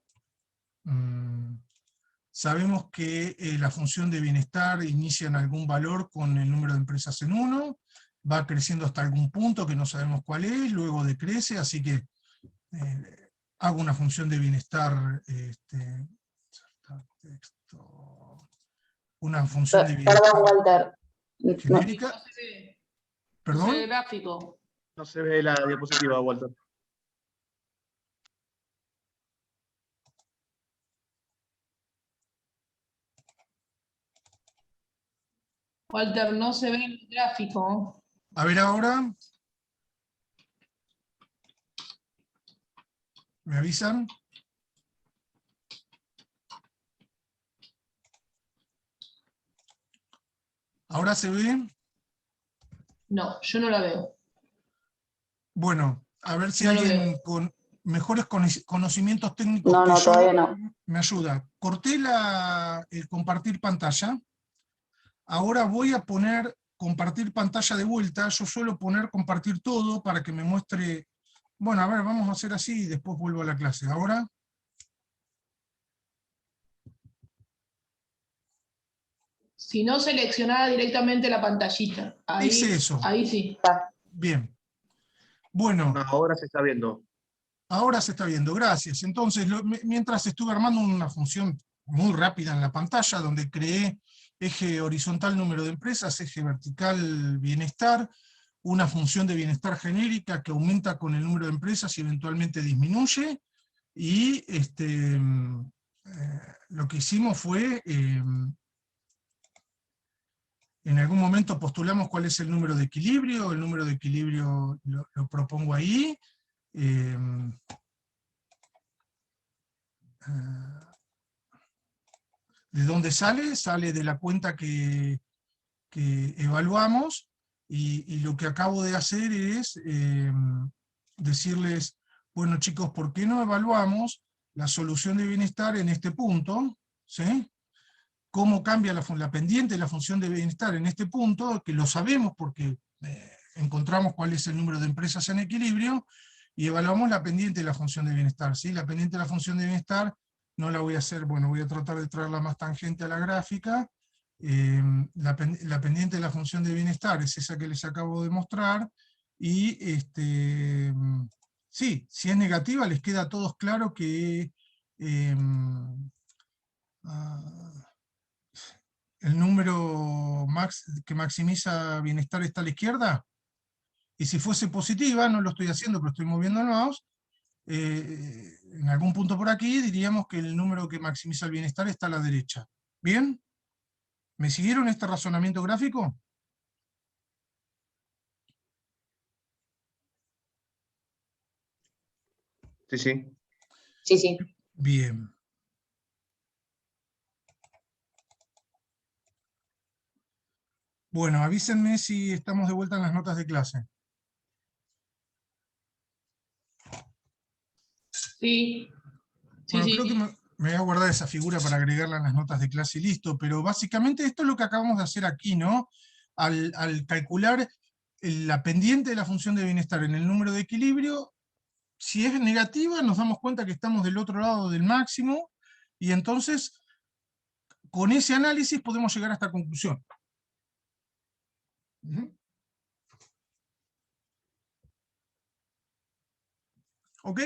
Sabemos que la función de bienestar inicia en algún valor con el número de empresas en 1, va creciendo hasta algún punto que no sabemos cuál es, luego decrece, así que hago una función de bienestar, una función de bienestar Perdón, Walter. genérica. No se ve. No se ve ¿Perdón? el gráfico. No se ve la diapositiva, Walter. Walter, no se ve el gráfico. A ver ahora. ¿Me avisan? ¿Ahora se ve? No, yo no la veo. Bueno, a ver si No lo alguien veo. con mejores conocimientos técnicos No, que yo todavía no. me ayuda. Corté el compartir pantalla. Ahora voy a poner compartir pantalla de vuelta. Yo suelo poner compartir todo para que me muestre. Bueno, a ver, vamos a hacer así y después vuelvo a la clase. Ahora. Si no, seleccionaba directamente la pantallita. Hice eso. Ahí sí. Bien. Bueno. No, ahora se está viendo. Ahora se está viendo, gracias. Entonces, mientras estuve armando una función muy rápida en la pantalla, donde creé eje horizontal número de empresas, eje vertical bienestar, una función de bienestar genérica que aumenta con el número de empresas y eventualmente disminuye, y lo que hicimos fue, en algún momento postulamos cuál es el número de equilibrio lo propongo ahí. ¿De dónde sale? Sale de la cuenta que evaluamos, y lo que acabo de hacer es decirles, bueno chicos, ¿por qué no evaluamos la solución de bienestar en este punto? ¿Sí? ¿Cómo cambia la pendiente de la función de bienestar en este punto? Que lo sabemos porque encontramos cuál es el número de empresas en equilibrio, y evaluamos la pendiente de la función de bienestar. ¿Sí? La pendiente de la función de bienestar no la voy a hacer, bueno, voy a tratar de traerla más tangente a la gráfica. La pendiente de la función de bienestar es esa que les acabo de mostrar, y Sí, si es negativa les queda a todos claro que el número que maximiza bienestar está a la izquierda. Y si fuese positiva, no lo estoy haciendo, pero estoy moviendo el mouse, en algún punto por aquí diríamos que el número que maximiza el bienestar está a la derecha. ¿Bien? ¿Me siguieron este razonamiento gráfico? Sí, sí. Sí, sí. Bien. Bueno, avísenme si estamos de vuelta en las notas de clase. Sí, sí, Bueno, creo que sí. me voy a guardar esa figura para agregarla en las notas de clase y listo, pero básicamente esto es lo que acabamos de hacer aquí, ¿no? Al calcular la pendiente de la función de bienestar en el número de equilibrio, si es negativa nos damos cuenta que estamos del otro lado del máximo, y entonces con ese análisis podemos llegar a esta conclusión. Ujú. ¿Ok?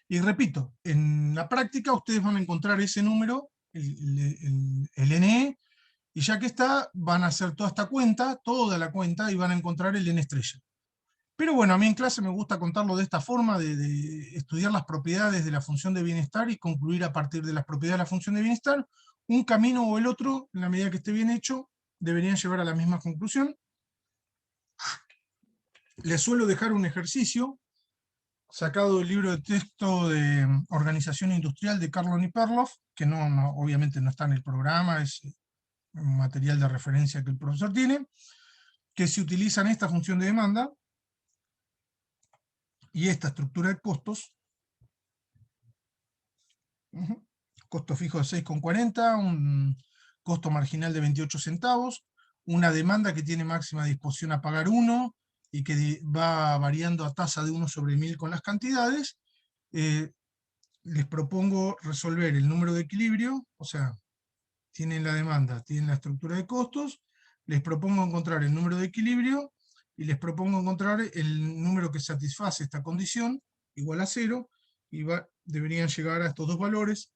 Y repito, en la práctica ustedes van a encontrar ese número, el NE, y ya que está, van a hacer toda esta cuenta, toda la cuenta, y van a encontrar el N estrella. Pero bueno, a mí en clase me gusta contarlo de esta forma, de estudiar las propiedades de la función de bienestar y concluir a partir de las propiedades de la función de bienestar. Un camino o el otro, en la medida que esté bien hecho, deberían llevar a la misma conclusión. Les suelo dejar un ejercicio sacado del libro de texto de Organización Industrial de Carlon y Perloff, que obviamente no está en el programa, es un material de referencia que el profesor tiene, que se utilizan esta función de demanda y esta estructura de costos. Costo fijo de 6,40, un costo marginal de 28 centavos, una demanda que tiene máxima disposición a pagar 1 y que va variando a tasa de 1 sobre 1000 con las cantidades. Les propongo resolver el número de equilibrio, o sea, tienen la demanda, tienen la estructura de costos, les propongo encontrar el número de equilibrio y les propongo encontrar el número que satisface esta condición, igual a 0, y deberían llegar a estos dos valores.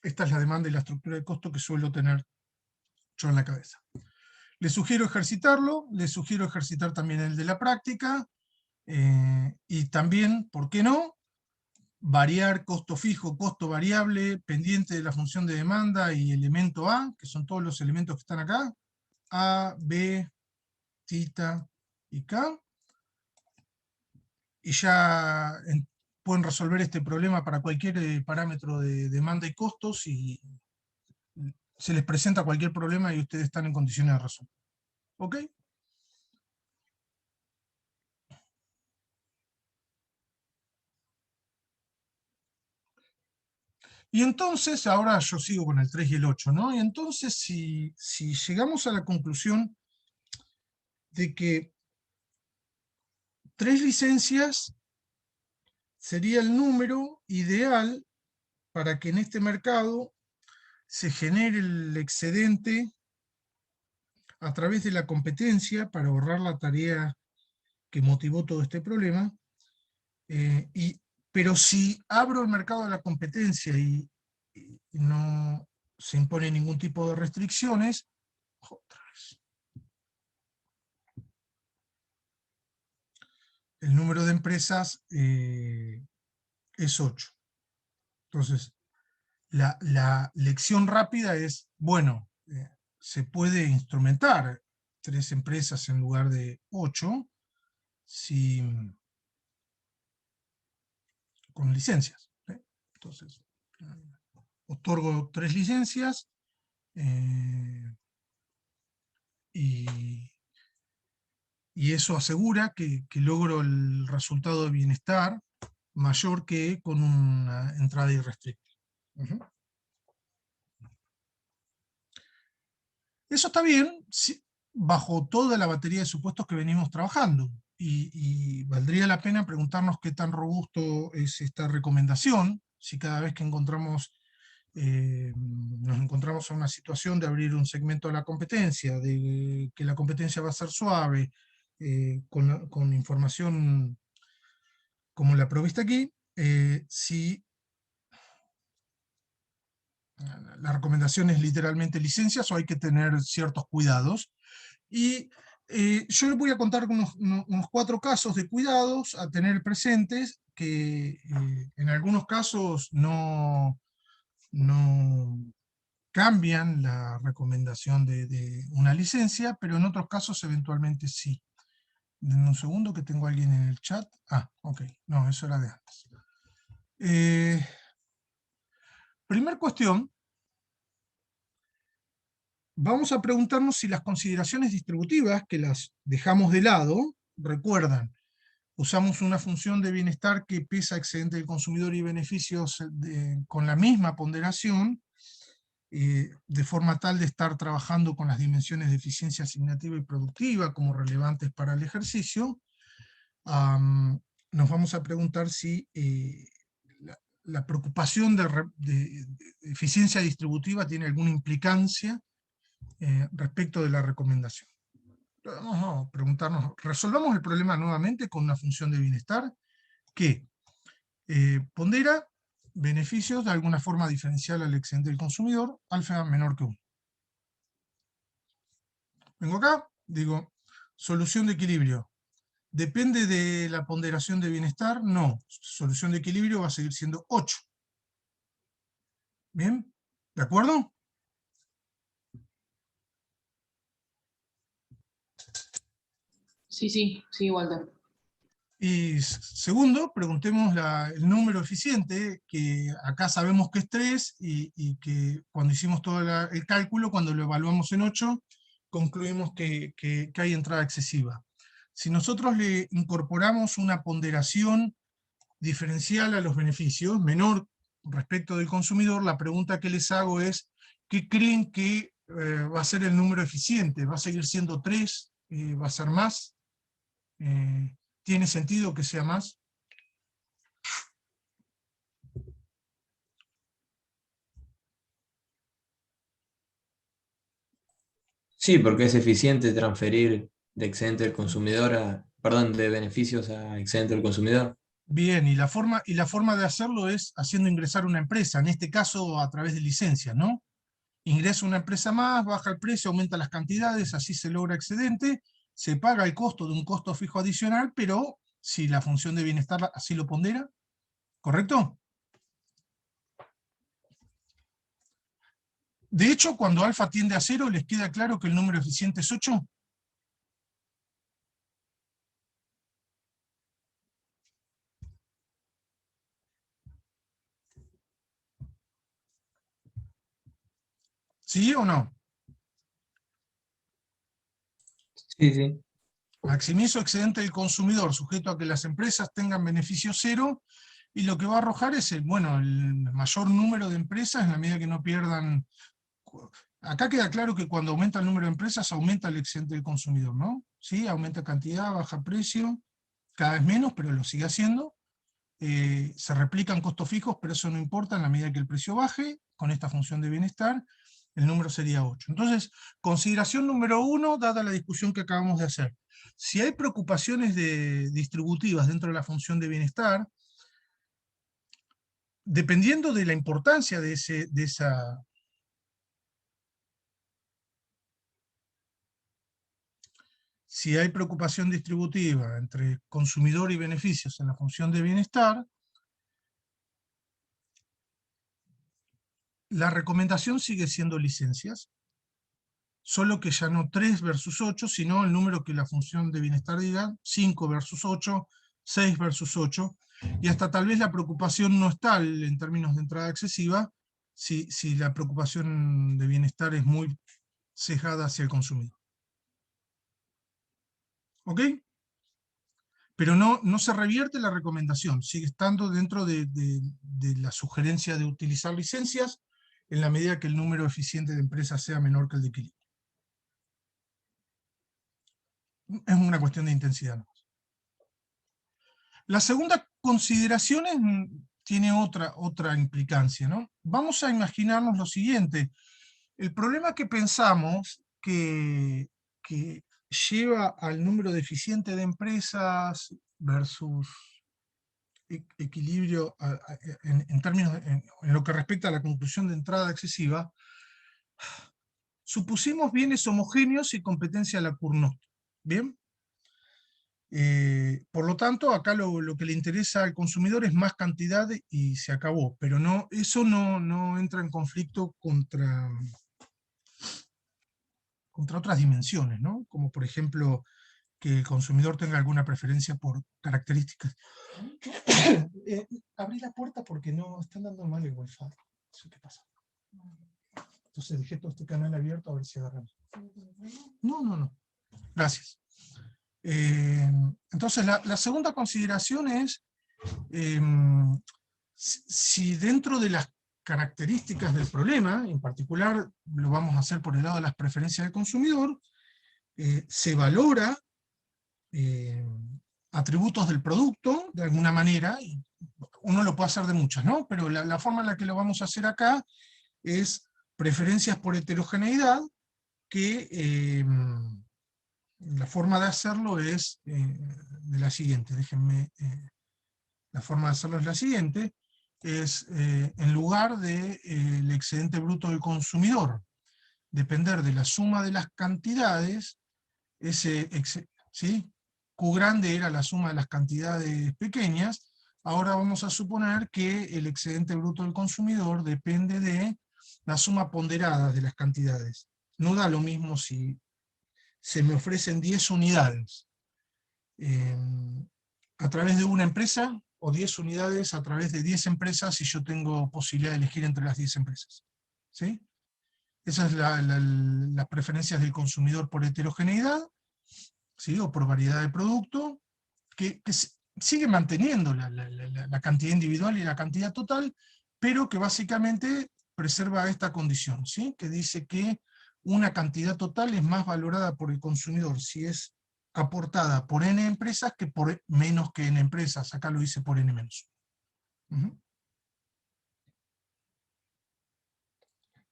Esta es la demanda y la estructura de costo que suelo tener yo en la cabeza. Les sugiero ejercitarlo, les sugiero ejercitar también el de la práctica, y también, ¿por qué no?, variar costo fijo, costo variable, pendiente de la función de demanda y elemento A, que son todos los elementos que están acá, A, B, θ y K, y ya pueden resolver este problema para cualquier parámetro de demanda y costos, y se les presenta cualquier problema y ustedes están en condiciones de resolver. ¿Ok? Y entonces, ahora yo sigo con el 3 y el 8, ¿no? Y entonces, si llegamos a la conclusión de que 3 licencias sería el número ideal para que en este mercado se genere el excedente a través de la competencia para ahorrar la tarea que motivó todo este problema, pero si abro el mercado a la competencia y no se impone ningún tipo de restricciones, otra vez, el número de empresas es 8. Entonces, la lección rápida es, bueno, se puede instrumentar 3 empresas en lugar de 8 con licencias. Entonces, otorgo 3 licencias y eso asegura que logro el resultado de bienestar mayor que con una entrada irrestricta. Eso está bien bajo toda la batería de supuestos que venimos trabajando, y valdría la pena preguntarnos qué tan robusto es esta recomendación, si cada vez que encontramos nos encontramos en una situación de abrir un segmento a la competencia, de que la competencia va a ser suave, con información como la provista aquí, si la recomendación es literalmente licencias o hay que tener ciertos cuidados. Y yo les voy a contar unos 4 casos de cuidados a tener presentes, que en algunos casos no cambian la recomendación de una licencia, pero en otros casos eventualmente sí. Denme un segundo que tengo a alguien en el chat. Ah, ok, no, eso era de antes. Primer cuestión, vamos a preguntarnos si las consideraciones distributivas, que las dejamos de lado, recuerdan, usamos una función de bienestar que pesa excedente del consumidor y beneficios con la misma ponderación, de forma tal de estar trabajando con las dimensiones de eficiencia asignativa y productiva como relevantes para el ejercicio. Nos vamos a preguntar si la preocupación de eficiencia distributiva tiene alguna implicancia respecto de la recomendación. Vamos a preguntarnos, resolvamos el problema nuevamente con una función de bienestar que pondera beneficios de alguna forma diferencial al excedente del consumidor, alfa menor que 1. Vengo acá, digo, solución de equilibrio. ¿Depende de la ponderación de bienestar? No. Solución de equilibrio va a seguir siendo 8. ¿Bien? ¿De acuerdo? Sí, Walter. Y segundo, preguntemos el número eficiente, que acá sabemos que es 3, y que cuando hicimos todo el cálculo, cuando lo evaluamos en 8, concluimos que hay entrada excesiva. Si nosotros le incorporamos una ponderación diferencial a los beneficios, menor respecto del consumidor, la pregunta que les hago es, ¿qué creen que va a ser el número eficiente? ¿Va a seguir siendo 3? ¿Va a ser más? ¿Tiene sentido que sea más? Sí, porque es eficiente transferir de excedente del consumidor perdón, de beneficios a excedente del consumidor. Bien, y la forma de hacerlo es haciendo ingresar una empresa, en este caso a través de licencias, ¿no? Ingresa una empresa más, baja el precio, aumenta las cantidades, así se logra excedente, se paga el costo de un costo fijo adicional, pero si la función de bienestar así lo pondera, ¿correcto? De hecho, cuando alfa tiende a 0, ¿les queda claro que el número eficiente es 8? ¿Sí o no? Sí, sí. Maximizo excedente del consumidor, sujeto a que las empresas tengan beneficio 0, y lo que va a arrojar es el mayor número de empresas en la medida que no pierdan. Acá queda claro que cuando aumenta el número de empresas, aumenta el excedente del consumidor, ¿no? Sí, aumenta cantidad, baja precio, cada vez menos, pero lo sigue haciendo. Se replican costos fijos, pero eso no importa en la medida que el precio baje, con esta función de bienestar, el número sería 8. Entonces, consideración número 1, dada la discusión que acabamos de hacer. Si hay preocupaciones distributivas dentro de la función de bienestar, dependiendo de la importancia de esa... Si hay preocupación distributiva entre consumidor y beneficios en la función de bienestar, la recomendación sigue siendo licencias, solo que ya no 3 versus 8, sino el número que la función de bienestar diga, 5 versus 8, 6 versus 8, y hasta tal vez la preocupación no es tal en términos de entrada excesiva, si la preocupación de bienestar es muy sesgada hacia el consumidor. ¿Ok? Pero no se revierte la recomendación, sigue estando dentro de la sugerencia de utilizar licencias en la medida que el número eficiente de empresas sea menor que el de equilibrio. Es una cuestión de intensidad. La segunda consideración tiene otra implicancia, ¿no? Vamos a imaginarnos lo siguiente. El problema que pensamos que lleva al número deficiente de empresas versus equilibrio en términos, en lo que respecta a la conclusión de entrada excesiva, supusimos bienes homogéneos y competencia a la Cournot. ¿Bien? Por lo tanto, acá lo que le interesa al consumidor es más cantidad y se acabó, pero no, eso no entra en conflicto contra otras dimensiones, ¿no? Como por ejemplo que el consumidor tenga alguna preferencia por características. Abrí la puerta porque no están dando mal el wifi. No sé qué pasa. Entonces dejé todo este canal abierto a ver si agarran. No. Gracias. Entonces la segunda consideración es si dentro de las características del problema, en particular lo vamos a hacer por el lado de las preferencias del consumidor, se valora atributos del producto, de alguna manera, y uno lo puede hacer de muchas, ¿no? Pero la forma en la que lo vamos a hacer acá es preferencias por heterogeneidad, que la forma de hacerlo es de la siguiente, déjenme, la forma de hacerlo es la siguiente, es en lugar del excedente bruto del consumidor, depender de la suma de las cantidades, ¿sí? Q grande era la suma de las cantidades pequeñas, ahora vamos a suponer que el excedente bruto del consumidor depende de la suma ponderada de las cantidades. No da lo mismo si se me ofrecen 10 unidades a través de una empresa, o 10 unidades a través de 10 empresas si yo tengo posibilidad de elegir entre las 10 empresas. ¿Sí? Esas son las preferencias del consumidor por heterogeneidad, ¿sí? O por variedad de producto, que sigue manteniendo la cantidad individual y la cantidad total, pero que básicamente preserva esta condición, ¿sí? Que dice que una cantidad total es más valorada por el consumidor si es aportada por n empresas que por menos que n empresas. Acá lo dice por n menos.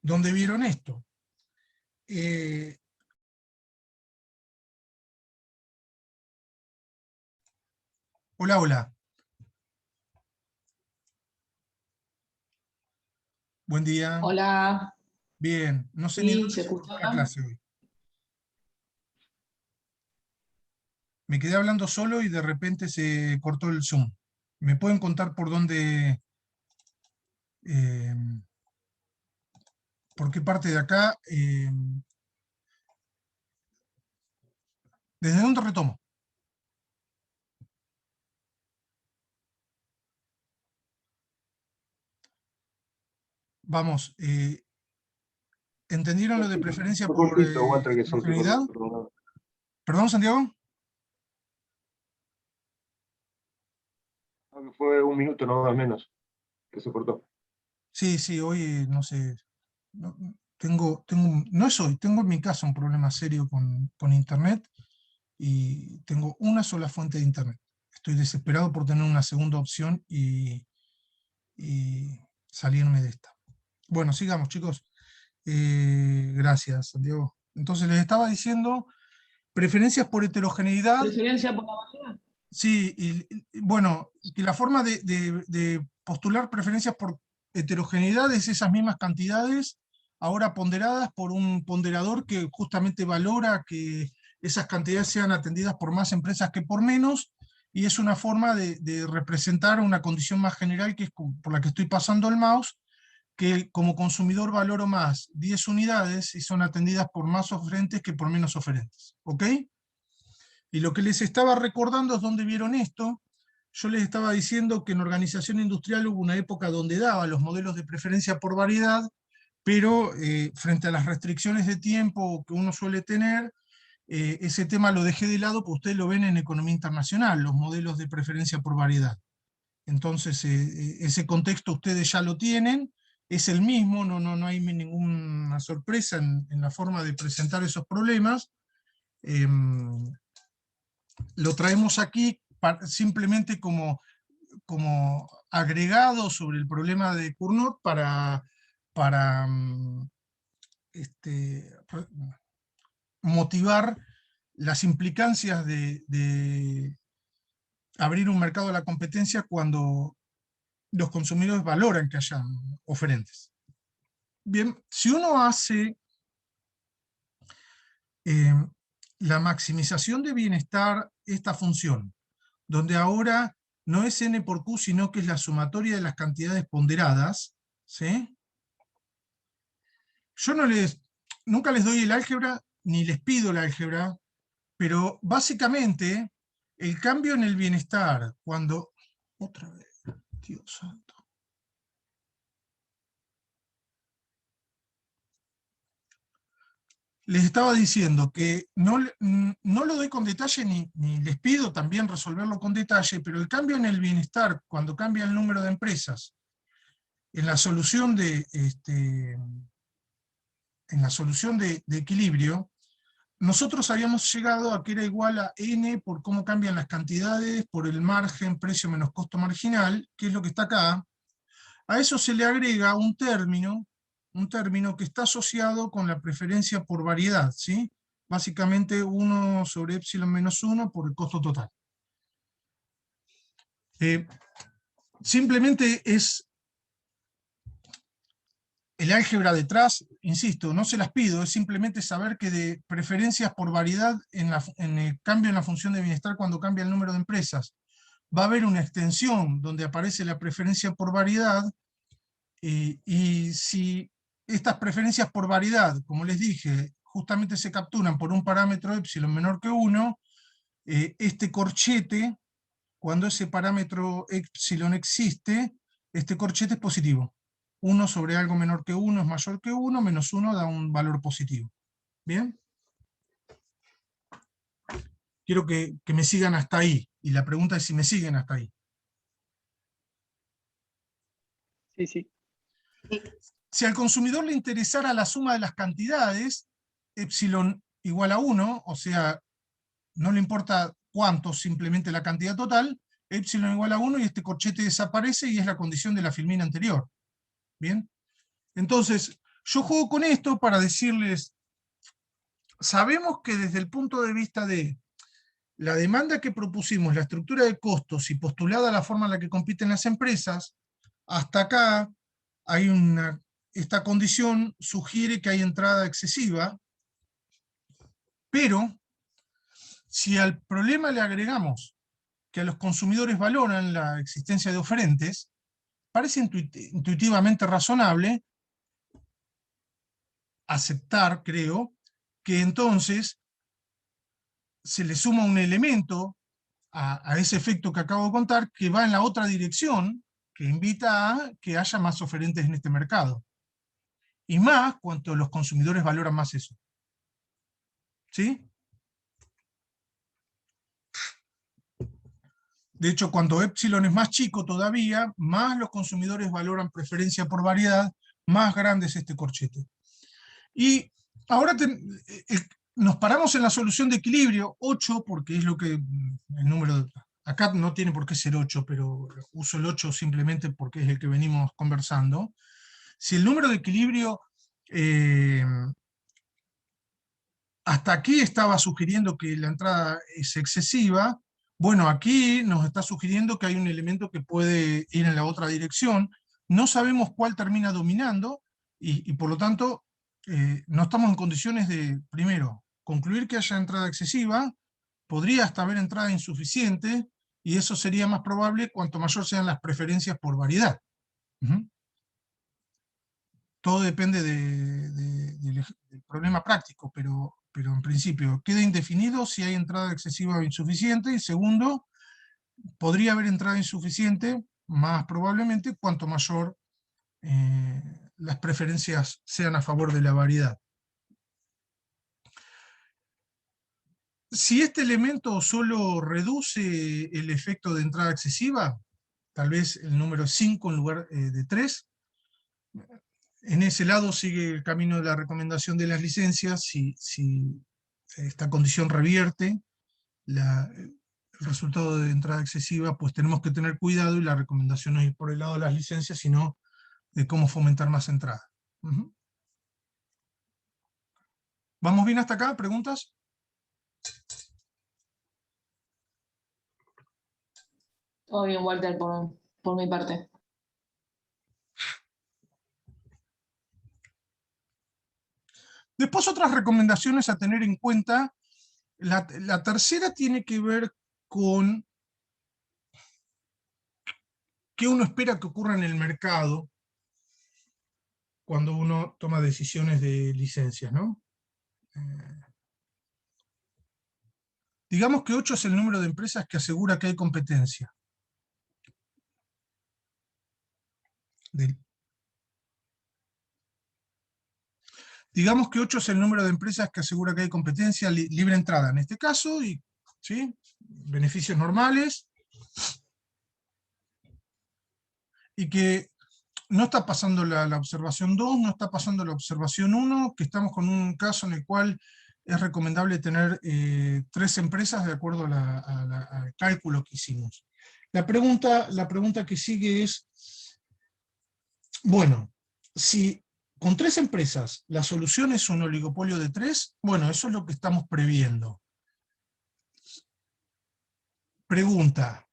¿Dónde vieron esto? Hola. Buen día. Hola. Bien, no sé Sí, ni dónde ¿se se cortó escucha? la clase hoy. Me quedé hablando solo y de repente se cortó el Zoom. ¿Me pueden contar por dónde, por qué parte de acá, desde dónde retomo? Vamos, ¿entendieron lo de preferencia por Walter, que se heterogeneidad? cortó. ¿Perdón, Santiago? Fue un minuto, no al menos, que se cortó. Sí, hoy no sé. No es hoy, tengo en mi casa un problema serio con internet y tengo una sola fuente de internet. Estoy desesperado por tener una segunda opción y salirme de esta. Bueno, sigamos, chicos. Gracias, Santiago. Entonces les estaba diciendo, preferencias por heterogeneidad. ¿Preferencia por la variedad? Sí, y bueno, que la forma de postular preferencias por heterogeneidad es esas mismas cantidades, ahora ponderadas por un ponderador que justamente valora que esas cantidades sean atendidas por más empresas que por menos, y es una forma de representar una condición más general que es por la que estoy pasando el mouse, que como consumidor valoro más 10 unidades y son atendidas por más oferentes que por menos oferentes. ¿Ok? Y lo que les estaba recordando es dónde vieron esto. Yo les estaba diciendo que en organización industrial hubo una época donde daba los modelos de preferencia por variedad, pero frente a las restricciones de tiempo que uno suele tener, ese tema lo dejé de lado porque ustedes lo ven en economía internacional, los modelos de preferencia por variedad. Entonces, ese contexto ustedes ya lo tienen, es el mismo, no hay ninguna sorpresa en la forma de presentar esos problemas. Lo traemos aquí simplemente como como agregado sobre el problema de Cournot para motivar las implicancias de abrir un mercado a la competencia cuando los consumidores valoran que hayan oferentes. Bien, si uno hace la maximización de bienestar, esta función, donde ahora no es n por q, sino que es la sumatoria de las cantidades ponderadas, ¿sí? Yo nunca les doy el álgebra, ni les pido el álgebra, pero básicamente el cambio en el bienestar, cuando... Otra vez, Dios santo. Les estaba diciendo que no lo doy con detalle ni les pido también resolverlo con detalle, pero el cambio en el bienestar, cuando cambia el número de empresas, en la solución de equilibrio, nosotros habíamos llegado a que era igual a n por cómo cambian las cantidades, por el margen, precio menos costo marginal, que es lo que está acá. A eso se le agrega un término que está asociado con la preferencia por variedad, ¿sí? Básicamente 1 sobre epsilon menos 1 por el costo total. Simplemente es el álgebra detrás, insisto, no se las pido, es simplemente saber que de preferencias por variedad en el cambio en la función de bienestar cuando cambia el número de empresas, va a haber una extensión donde aparece la preferencia por variedad, y si estas preferencias por variedad, como les dije, justamente se capturan por un parámetro epsilon menor que 1, este corchete, cuando ese parámetro epsilon existe, este corchete es positivo. 1 sobre algo menor que 1 es mayor que 1, menos 1 da un valor positivo. ¿Bien? Quiero que me sigan hasta ahí, y la pregunta es si me siguen hasta ahí. Sí, sí. Si al consumidor le interesara la suma de las cantidades, epsilon igual a 1, o sea, no le importa cuánto, simplemente la cantidad total, epsilon igual a 1 y este corchete desaparece y es la condición de la filmina anterior. ¿Bien? Entonces, yo juego con esto para decirles, sabemos que desde el punto de vista de la demanda que propusimos, la estructura de costos y postulada la forma en la que compiten las empresas, hasta acá hay esta condición sugiere que hay entrada excesiva, pero si al problema le agregamos que a los consumidores valoran la existencia de oferentes, parece intuitivamente razonable aceptar, creo, que entonces se le suma un elemento a ese efecto que acabo de contar, que va en la otra dirección, que invita a que haya más oferentes en este mercado. Y más cuanto los consumidores valoran más eso. ¿Sí? De hecho, cuando epsilon es más chico todavía, más los consumidores valoran preferencia por variedad, más grande es este corchete. Y ahora nos paramos en la solución de equilibrio, 8, porque es lo que el número, acá no tiene por qué ser 8, pero uso el 8 simplemente porque es el que venimos conversando. Si el número de equilibrio hasta aquí estaba sugiriendo que la entrada es excesiva, bueno, aquí nos está sugiriendo que hay un elemento que puede ir en la otra dirección. No sabemos cuál termina dominando, y por lo tanto no estamos en condiciones de, primero, concluir que haya entrada excesiva, podría hasta haber entrada insuficiente, y eso sería más probable cuanto mayor sean las preferencias por variedad. Todo depende del problema práctico, pero en principio queda indefinido si hay entrada excesiva o insuficiente, y segundo, podría haber entrada insuficiente, más probablemente, cuanto mayor las preferencias sean a favor de la variedad. Si este elemento solo reduce el efecto de entrada excesiva, tal vez el número 5 en lugar de 3, en ese lado sigue el camino de la recomendación de las licencias. Si esta condición revierte, el resultado de entrada excesiva, pues tenemos que tener cuidado, y la recomendación no es ir por el lado de las licencias, sino de cómo fomentar más entrada. Ujú. ¿Vamos bien hasta acá? ¿Preguntas? Todo bien, Walter, por mi parte. Después, otras recomendaciones a tener en cuenta. La tercera tiene que ver con qué uno espera que ocurra en el mercado cuando uno toma decisiones de licencias, ¿no? Digamos que 8 es el número de empresas que asegura que hay competencia. Digamos que 8 es el número de empresas que asegura que hay competencia, libre entrada en este caso, y ¿sí? Beneficios normales, y que no está pasando la observación 2, no está pasando la observación 1, que estamos con un caso en el cual es recomendable tener 3 empresas de acuerdo al cálculo que hicimos. La pregunta que sigue es, bueno, si con 3 empresas la solución es un oligopolio de 3, bueno, eso es lo que estamos previendo. Pregunta,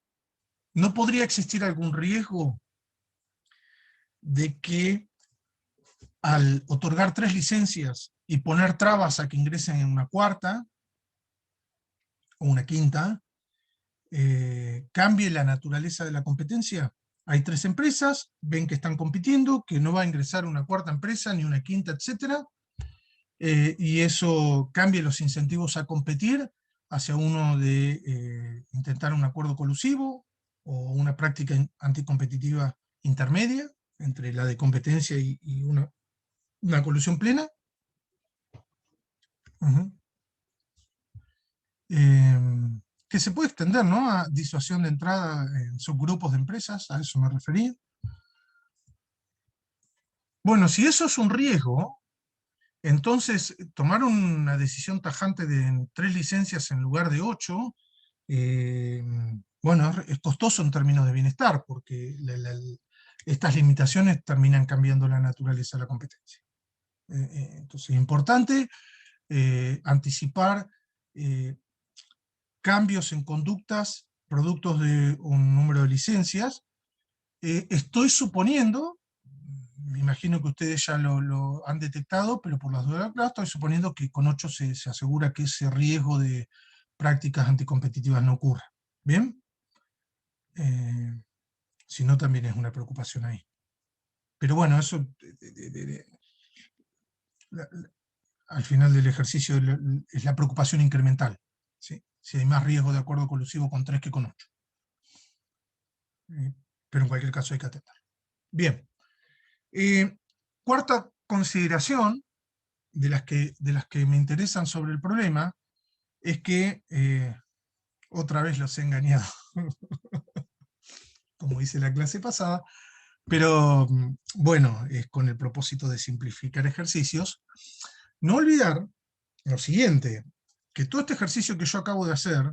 ¿no podría existir algún riesgo de que al otorgar 3 licencias y poner trabas a que ingresen en una cuarta o una quinta, cambie la naturaleza de la competencia? Hay 3 empresas, ven que están compitiendo, que no va a ingresar una cuarta empresa, ni una quinta, etc. Y eso cambie los incentivos a competir hacia uno de intentar un acuerdo colusivo o una práctica anticompetitiva intermedia entre la de competencia y una colusión plena. Uh-huh. Que se puede extender, ¿no?, a disuasión de entrada en subgrupos de empresas, a eso me refería. Bueno, si eso es un riesgo, entonces tomar una decisión tajante de 3 licencias en lugar de 8, bueno, es costoso en términos de bienestar, porque estas limitaciones terminan cambiando la naturaleza de la competencia. Entonces es importante anticipar cambios en conductas productos de un número de licencias. Estoy suponiendo, me imagino que ustedes ya lo han detectado, pero por las dudas, estoy suponiendo que con 8 se asegura que ese riesgo de prácticas anticompetitivas no ocurra. ¿Bien? Si no, también es una preocupación ahí. Pero bueno, eso al final del ejercicio es la preocupación incremental, ¿sí? Si hay más riesgo de acuerdo colusivo con 3 que con 8. Pero en cualquier caso hay que atender. Bien. Cuarta consideración de las que me interesan sobre el problema es que otra vez los he engañado, como dice la clase pasada, pero bueno, es con el propósito de simplificar ejercicios. No olvidar lo siguiente, que todo este ejercicio que yo acabo de hacer,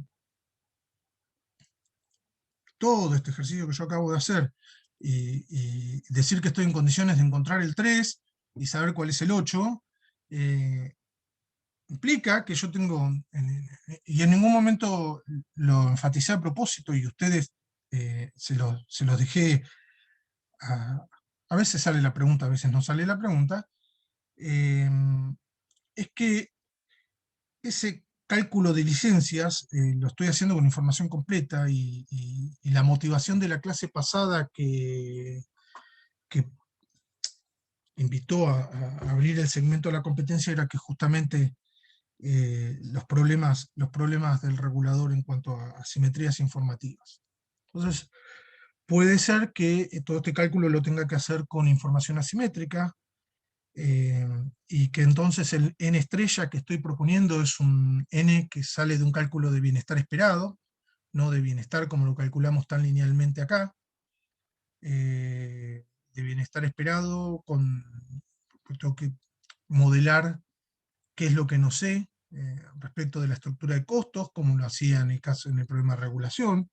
y decir que estoy en condiciones de encontrar el 3 y saber cuál es el 8, implica que yo tengo, y en ningún momento lo enfaticé a propósito, y ustedes se los dejé, a veces sale la pregunta, a veces no sale la pregunta, es que ese cálculo de licencias lo estoy haciendo con información completa, y la motivación de la clase pasada que invitó a abrir el segmento de la competencia era que justamente los problemas del regulador en cuanto a asimetrías informativas. Entonces, puede ser que todo este cálculo lo tenga que hacer con información asimétrica, y que entonces el n estrella que estoy proponiendo es un n que sale de un cálculo de bienestar esperado, no de bienestar como lo calculamos tan linealmente acá, de bienestar esperado, tengo que modelar qué es lo que no sé, respecto de la estructura de costos, como lo hacía en el problema de regulación.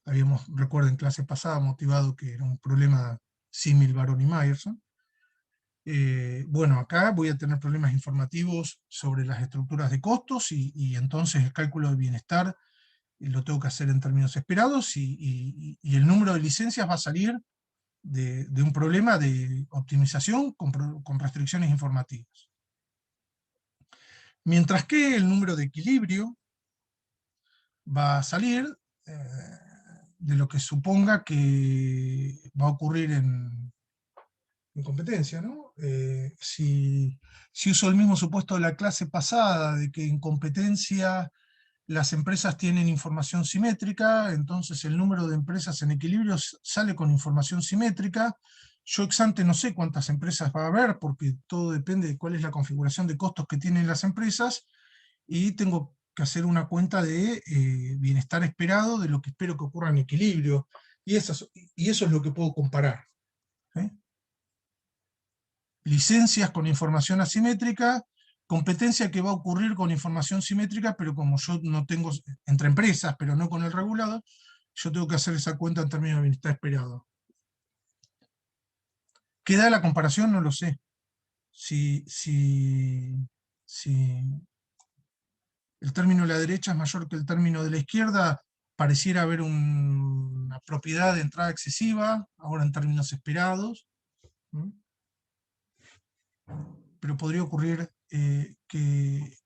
Recuerden, en clase pasada motivado que era un problema símil Barón y Myerson. Bueno, acá voy a tener problemas informativos sobre las estructuras de costos, y entonces el cálculo de bienestar lo tengo que hacer en términos esperados, y el número de licencias va a salir de un problema de optimización con restricciones informativas. Mientras que el número de equilibrio va a salir de lo que suponga que va a ocurrir en competencia, ¿no? Si uso el mismo supuesto de la clase pasada, de que en competencia las empresas tienen información simétrica, entonces el número de empresas en equilibrio sale con información simétrica. Yo ex ante no sé cuántas empresas va a haber, porque todo depende de cuál es la configuración de costos que tienen las empresas, y tengo que hacer una cuenta de bienestar esperado, de lo que espero que ocurra en equilibrio, y eso es lo que puedo comparar. ¿Sí? Licencias con información asimétrica, competencia que va a ocurrir con información simétrica, pero como yo no tengo, entre empresas, pero no con el regulador, yo tengo que hacer esa cuenta en términos de bienestar esperado. ¿Qué da la comparación? No lo sé. Si el término de la derecha es mayor que el término de la izquierda, pareciera haber una propiedad de entrada excesiva, ahora en términos esperados. ¿Mm? Pero podría ocurrir que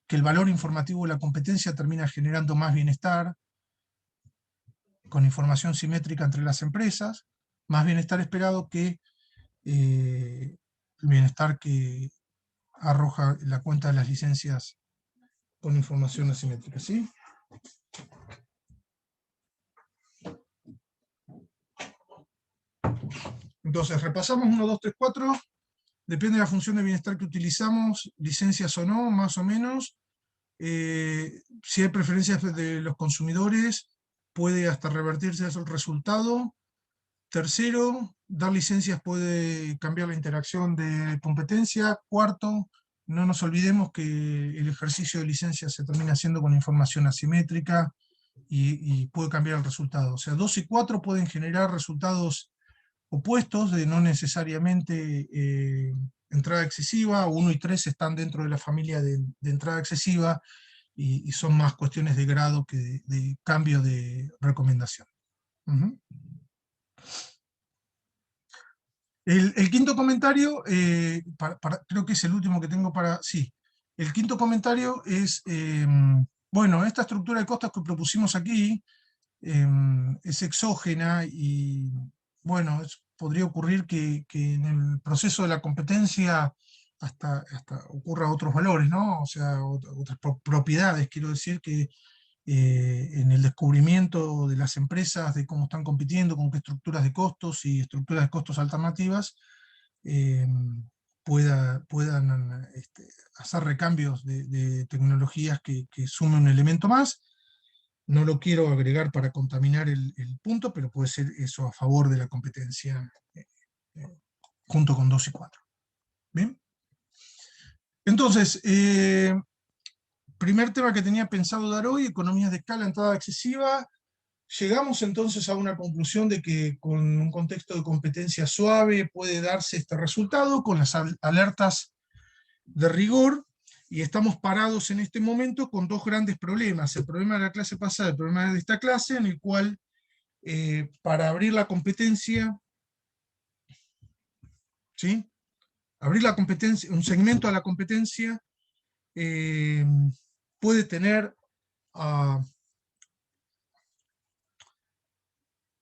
el valor informativo de la competencia termina generando más bienestar, con información simétrica entre las empresas, más bienestar esperado que el bienestar que arroja la cuenta de las licencias con información asimétrica, ¿sí? Entonces, repasamos 1, 2, 3, 4. Depende de la función de bienestar que utilizamos, licencias o no, más o menos. Si hay preferencias de los consumidores, puede hasta revertirse el resultado. Tercero, dar licencias puede cambiar la interacción de competencia. Cuarto, no nos olvidemos que el ejercicio de licencias se termina haciendo con información asimétrica y puede cambiar el resultado. O sea, 2 y 4 pueden generar resultados opuestos, de no necesariamente entrada excesiva. 1 y 3 están dentro de la familia de entrada excesiva y son más cuestiones de grado que de cambio de recomendación. El quinto comentario, creo que es el último que tengo para... Sí, el quinto comentario es, bueno, esta estructura de costos que propusimos aquí es exógena, y bueno, podría ocurrir que en el proceso de la competencia hasta ocurra otros valores, ¿no? O sea, otras propiedades, quiero decir que en el descubrimiento de las empresas, de cómo están compitiendo, con qué estructuras de costos y estructuras de costos alternativas, puedan hacer recambios de tecnologías que sumen un elemento más. No lo quiero agregar para contaminar el punto, pero puede ser eso a favor de la competencia junto con 2 y 4. ¿Bien? Entonces, primer tema que tenía pensado dar hoy, economías de escala, entrada excesiva. Llegamos entonces a una conclusión de que con un contexto de competencia suave puede darse este resultado, con las alertas de rigor, y estamos parados en este momento con dos grandes problemas: el problema de la clase pasada, el problema de esta clase, en el cual para abrir la competencia, ¿sí? Abrir la competencia, un segmento a la competencia, puede tener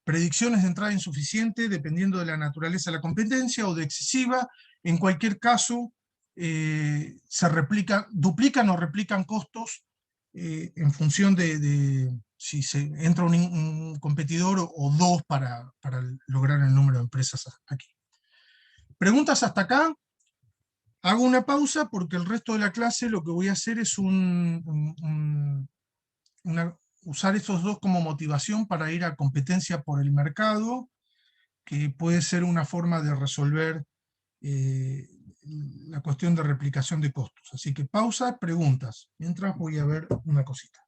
predicciones de entrada insuficiente dependiendo de la naturaleza de la competencia, o de excesiva. En cualquier caso, duplican o replican costos en función de si se entra un competidor o dos para lograr el número de empresas aquí. ¿Preguntas hasta acá? Hago una pausa porque el resto de la clase lo que voy a hacer es usar estos dos como motivación para ir a competencia por el mercado, que puede ser una forma de resolver la cuestión de replicación de costos. Así que pausa, preguntas. Mientras voy a ver una cosita.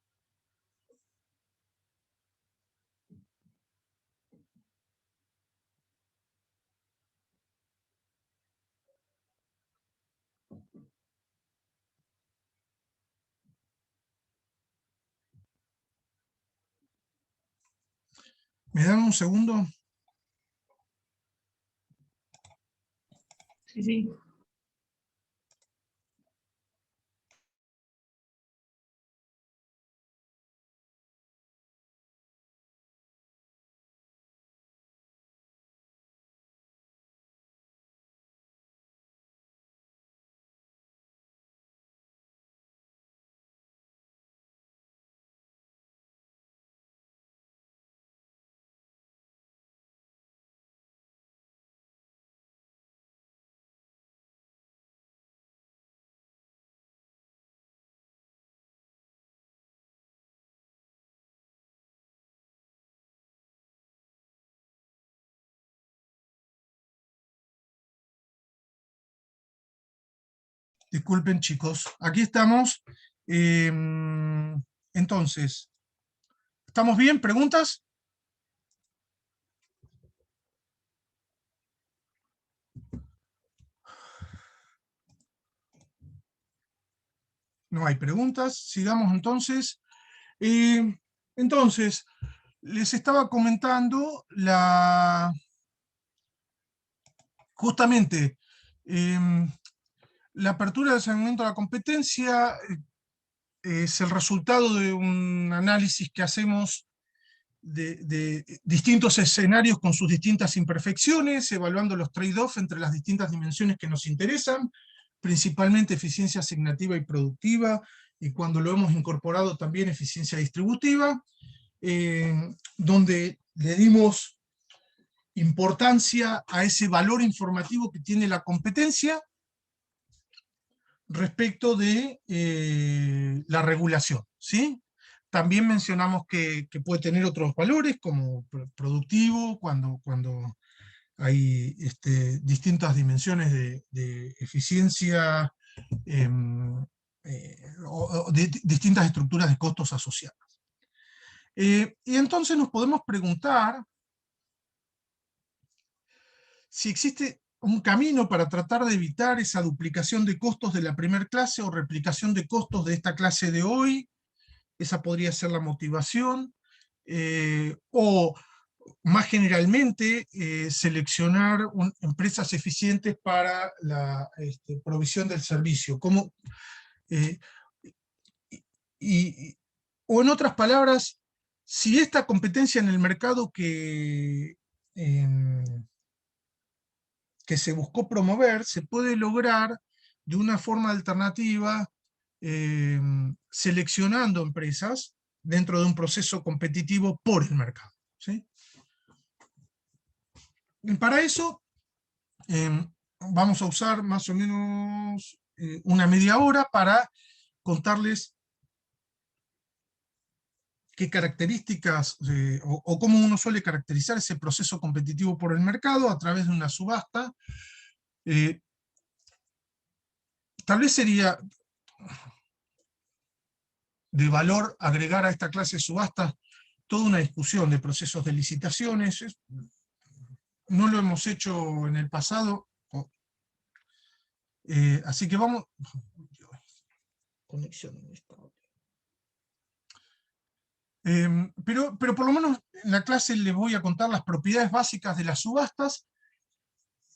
¿Me dan un segundo? Sí, sí. Disculpen, chicos. Aquí estamos. Entonces, ¿estamos bien? ¿Preguntas? No hay preguntas. Sigamos entonces. Entonces, les estaba comentando justamente la apertura del segmento de la competencia es el resultado de un análisis que hacemos de distintos escenarios con sus distintas imperfecciones, evaluando los trade-off entre las distintas dimensiones que nos interesan, principalmente eficiencia asignativa y productiva, y cuando lo hemos incorporado también eficiencia distributiva, donde le dimos importancia a ese valor informativo que tiene la competencia respecto de la regulación, ¿sí? También mencionamos que puede tener otros valores, como productivo, cuando hay distintas dimensiones de eficiencia, o de distintas estructuras de costos asociadas. Y entonces nos podemos preguntar si existe un camino para tratar de evitar esa duplicación de costos de la primera clase o replicación de costos de esta clase de hoy. Esa podría ser la motivación. O más generalmente, seleccionar empresas eficientes para la provisión del servicio. O en otras palabras, si esta competencia en el mercado que se buscó promover se puede lograr de una forma alternativa, seleccionando empresas dentro de un proceso competitivo por el mercado, ¿sí? Y para eso vamos a usar más o menos una media hora para contarles qué características o cómo uno suele caracterizar ese proceso competitivo por el mercado a través de una subasta. Tal vez sería de valor agregar a esta clase de subastas toda una discusión de procesos de licitaciones. No lo hemos hecho en el pasado, así que vamos... Conexión inestable. Pero por lo menos en la clase les voy a contar las propiedades básicas de las subastas.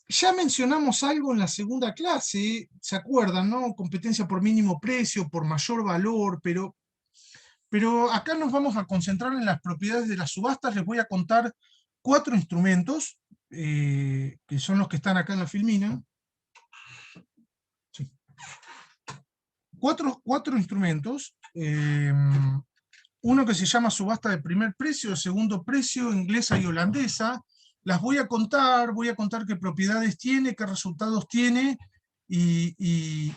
Ya mencionamos algo en la segunda clase, ¿se acuerdan, no? Competencia por mínimo precio, por mayor valor, pero acá nos vamos a concentrar en las propiedades de las subastas. Les voy a contar 4 instrumentos, que son los que están acá en la filmina. Sí. Cuatro instrumentos. Uno que se llama subasta de primer precio, de segundo precio, inglesa y holandesa. Las voy a contar qué propiedades tiene, qué resultados tiene, y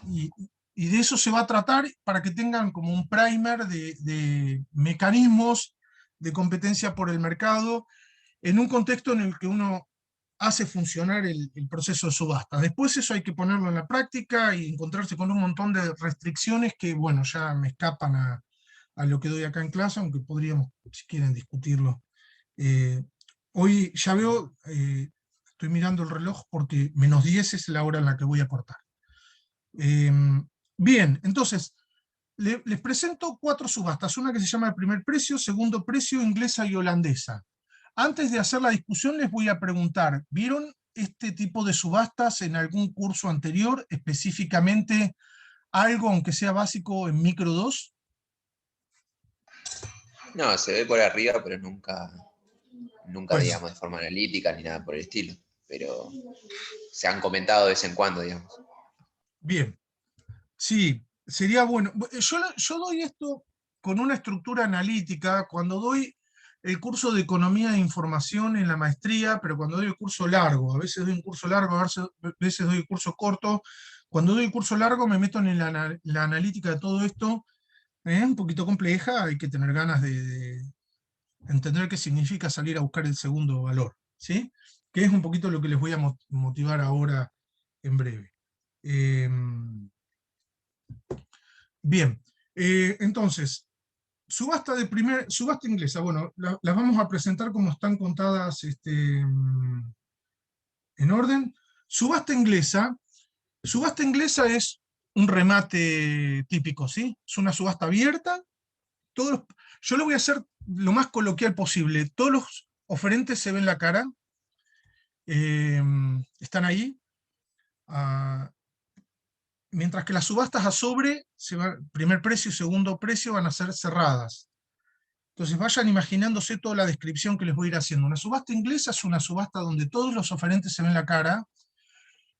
de eso se va a tratar para que tengan como un primer de mecanismos de competencia por el mercado, en un contexto en el que uno hace funcionar el proceso de subasta. Después eso hay que ponerlo en la práctica y encontrarse con un montón de restricciones que, bueno, ya me escapan a lo que doy acá en clase, aunque podríamos, si quieren, discutirlo. Hoy ya veo, estoy mirando el reloj porque -10 es la hora en la que voy a cortar. Bien, entonces, les presento 4 subastas, una que se llama el primer precio, segundo precio, inglesa y holandesa. Antes de hacer la discusión les voy a preguntar, ¿vieron este tipo de subastas en algún curso anterior, específicamente algo, aunque sea básico, en micro 2? No, se ve por arriba, pero nunca Pues, digamos, de forma analítica ni nada por el estilo. Pero se han comentado de vez en cuando, digamos. bien, sí, sería bueno. Yo doy esto con una estructura analítica cuando doy el curso de Economía de Información en la maestría, pero cuando doy el curso largo, a veces doy un curso largo, a veces doy el curso corto. Cuando doy el curso largo me meto en la analítica de todo esto, un poquito compleja, hay que tener ganas de entender qué significa salir a buscar el segundo valor, ¿sí? Que es un poquito lo que les voy a motivar ahora en breve. Bien, entonces, subasta inglesa, bueno, las vamos a presentar como están contadas en orden. Subasta inglesa es un remate típico, ¿sí? Es una subasta abierta. Yo lo voy a hacer lo más coloquial posible. Todos los oferentes se ven la cara, están ahí. Mientras que las subastas a sobre, primer precio y segundo precio van a ser cerradas. Entonces vayan imaginándose toda la descripción que les voy a ir haciendo. Una subasta inglesa es una subasta donde todos los oferentes se ven la cara.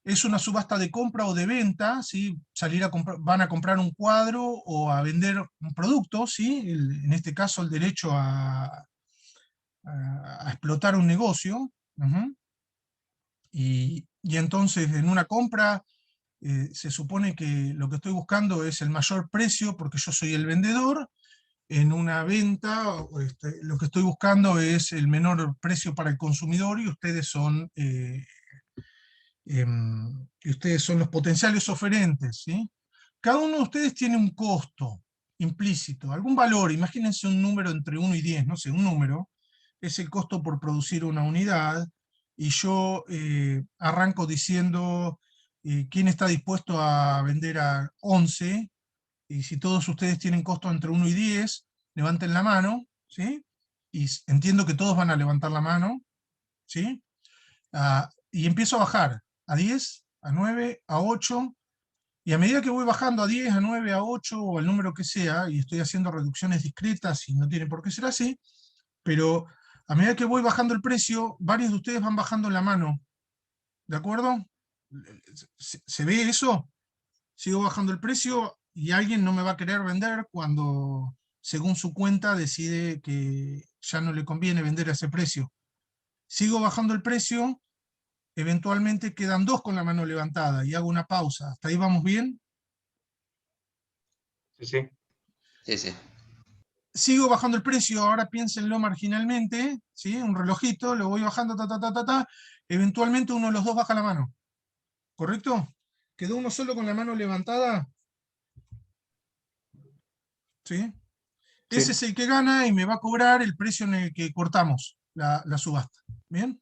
Es una subasta de compra o de venta, ¿sí? Van a comprar un cuadro o a vender un producto, ¿sí? En este caso el derecho a explotar un negocio. Y entonces en una compra se supone que lo que estoy buscando es el mayor precio porque yo soy el vendedor. En una venta lo que estoy buscando es el menor precio para el consumidor y ustedes son los potenciales oferentes, ¿sí? Cada uno de ustedes tiene un costo implícito, algún valor. Imagínense un número entre 1 y 10, no sé, un número es el costo por producir una unidad, y yo arranco diciendo quién está dispuesto a vender a 11, y si todos ustedes tienen costo entre 1 y 10, levanten la mano, ¿sí? Y entiendo que todos van a levantar la mano, ¿sí? Y empiezo a bajar a 10, a 9, a 8, y a medida que voy bajando a 10, a 9, a 8, o al número que sea, y estoy haciendo reducciones discretas y no tiene por qué ser así, pero a medida que voy bajando el precio, varios de ustedes van bajando la mano, ¿de acuerdo? ¿Se ve eso? Sigo bajando el precio y alguien no me va a querer vender cuando, según su cuenta, decide que ya no le conviene vender a ese precio. Sigo bajando el precio, eventualmente quedan 2 con la mano levantada y hago una pausa. ¿Hasta ahí vamos bien? Sí, sí. Sí, sí. Sigo bajando el precio, ahora piénsenlo marginalmente, ¿sí? Un relojito, lo voy bajando, eventualmente uno de los dos baja la mano. ¿Correcto? ¿Quedó uno solo con la mano levantada? ¿Sí? Sí. Ese es el que gana y me va a cobrar el precio en el que cortamos la subasta. ¿Bien?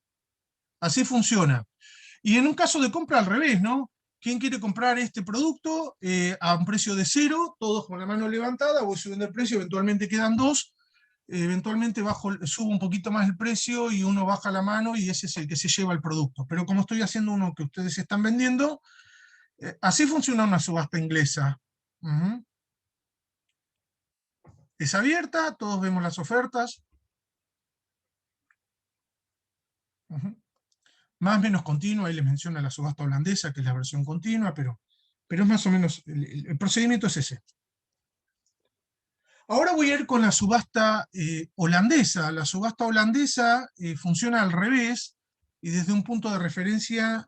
Así funciona. Y en un caso de compra al revés, ¿no? ¿Quién quiere comprar este producto a un precio de 0? Todos con la mano levantada, voy subiendo el precio, eventualmente quedan 2, eventualmente subo un poquito más el precio y uno baja la mano y ese es el que se lleva el producto. Pero como estoy haciendo uno que ustedes están vendiendo, así funciona una subasta inglesa. Es abierta, todos vemos las ofertas. Más o menos continua, ahí les menciona la subasta holandesa, que es la versión continua, pero es más o menos, el procedimiento es ese. Ahora voy a ir con la subasta holandesa. La subasta holandesa funciona al revés y desde un punto de referencia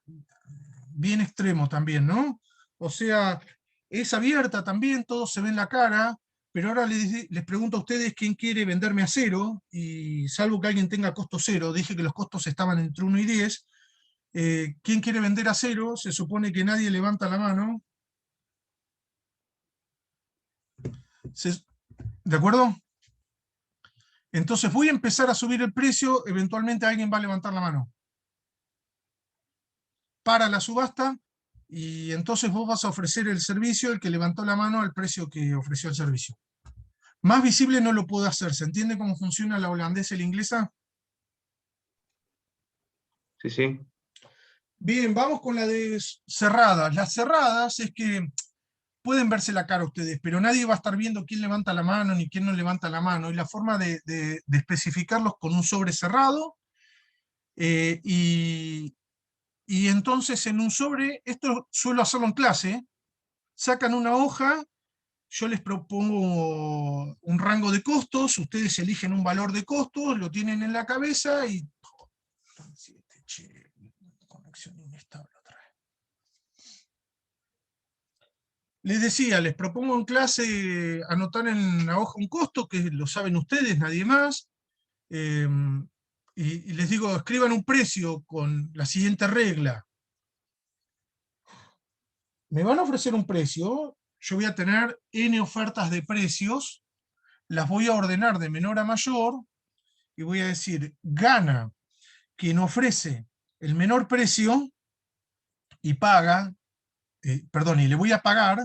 bien extremo también, ¿no? O sea, es abierta también, todos se ven la cara, pero ahora les pregunto a ustedes quién quiere venderme a 0, y salvo que alguien tenga costo 0, dije que los costos estaban entre 1 y 10, ¿Quién quiere vender a 0? Se supone que nadie levanta la mano. ¿De acuerdo? Entonces voy a empezar a subir el precio, eventualmente alguien va a levantar la mano. Para la subasta, y entonces vos vas a ofrecer el servicio, el que levantó la mano, al precio que ofreció el servicio. Más visible no lo puedo hacer. ¿Se entiende cómo funciona la holandesa y la inglesa? Sí, sí. Bien, vamos con la de cerradas. Las cerradas es que pueden verse la cara ustedes, pero nadie va a estar viendo quién levanta la mano ni quién no levanta la mano. Y la forma de especificarlos con un sobre cerrado, y entonces en un sobre, esto suelo hacerlo en clase, sacan una hoja, yo les propongo un rango de costos, ustedes eligen un valor de costos, lo tienen en la cabeza y... Conexión inestable otra vez. Les decía, les propongo en clase anotar en la hoja un costo, que lo saben ustedes, nadie más, y les digo, escriban un precio con la siguiente regla. Me van a ofrecer un precio, yo voy a tener n ofertas de precios, las voy a ordenar de menor a mayor, y voy a decir, gana quien ofrece el menor precio y paga, perdón, y le voy a pagar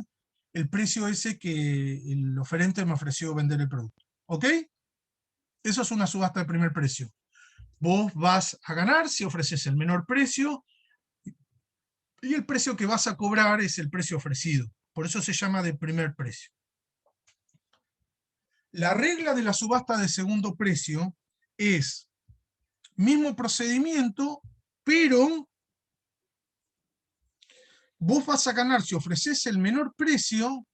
el precio ese que el oferente me ofreció vender el producto. ¿Ok? Eso es una subasta de primer precio. Vos vas a ganar si ofreces el menor precio, y el precio que vas a cobrar es el precio ofrecido. Por eso se llama de primer precio. La regla de la subasta de segundo precio es mismo procedimiento, pero vos vas a ganar si ofreces el menor precio,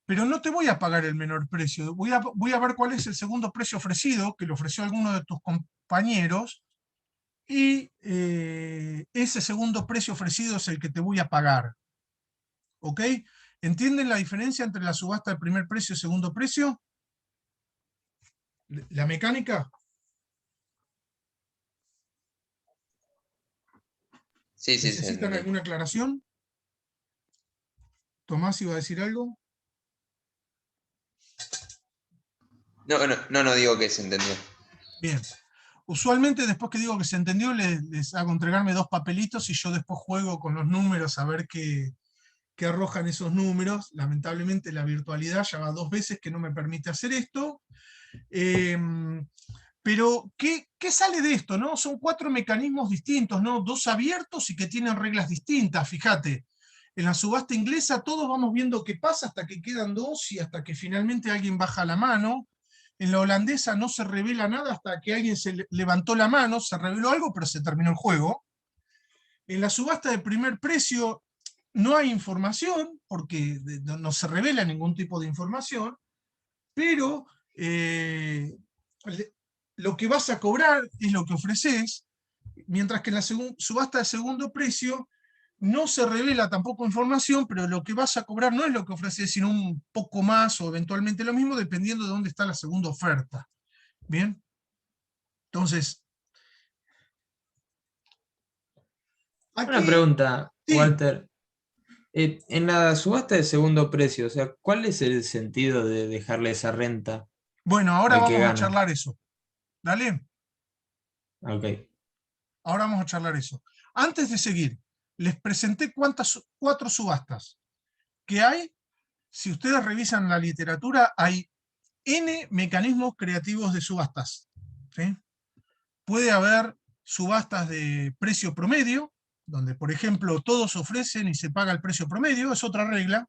pero no te voy a pagar el menor precio. Voy a ver cuál es el segundo precio ofrecido, que lo ofreció alguno de tus compañeros, y ese segundo precio ofrecido es el que te voy a pagar. ¿Ok? ¿Entienden la diferencia entre la subasta de primer precio y segundo precio? ¿La mecánica? Sí, sí, se ¿Necesitan entendió. alguna aclaración? ¿Tomás iba a decir algo? No digo que se entendió. Bien. Usualmente después que digo que se entendió, les hago entregarme 2 papelitos y yo después juego con los números a ver qué arrojan esos números. Lamentablemente la virtualidad ya va 2 veces que no me permite hacer esto. Pero, ¿qué sale de esto? ¿No? Son 4 mecanismos distintos, ¿no? 2 abiertos y que tienen reglas distintas, fíjate. En la subasta inglesa todos vamos viendo qué pasa hasta que quedan 2 y hasta que finalmente alguien baja la mano. En la holandesa no se revela nada hasta que alguien se levantó la mano, se reveló algo, pero se terminó el juego. En la subasta de primer precio no hay información, porque no se revela ningún tipo de información, pero lo que vas a cobrar es lo que ofreces, mientras que en la subasta de segundo precio no se revela tampoco información, pero lo que vas a cobrar no es lo que ofreces, sino un poco más o eventualmente lo mismo, dependiendo de dónde está la segunda oferta. ¿Bien? Entonces, Una aquí, pregunta, sí. Walter. En la subasta de segundo precio, o sea, ¿cuál es el sentido de dejarle esa renta Bueno, ahora al que vamos a gana? charlar eso. ¿Dale? Ok. Ahora vamos a charlar eso. Antes de seguir, les presenté 4 subastas que hay. Si ustedes revisan la literatura, hay N mecanismos creativos de subastas. ¿Sí? Puede haber subastas de precio promedio, donde, por ejemplo, todos ofrecen y se paga el precio promedio, es otra regla.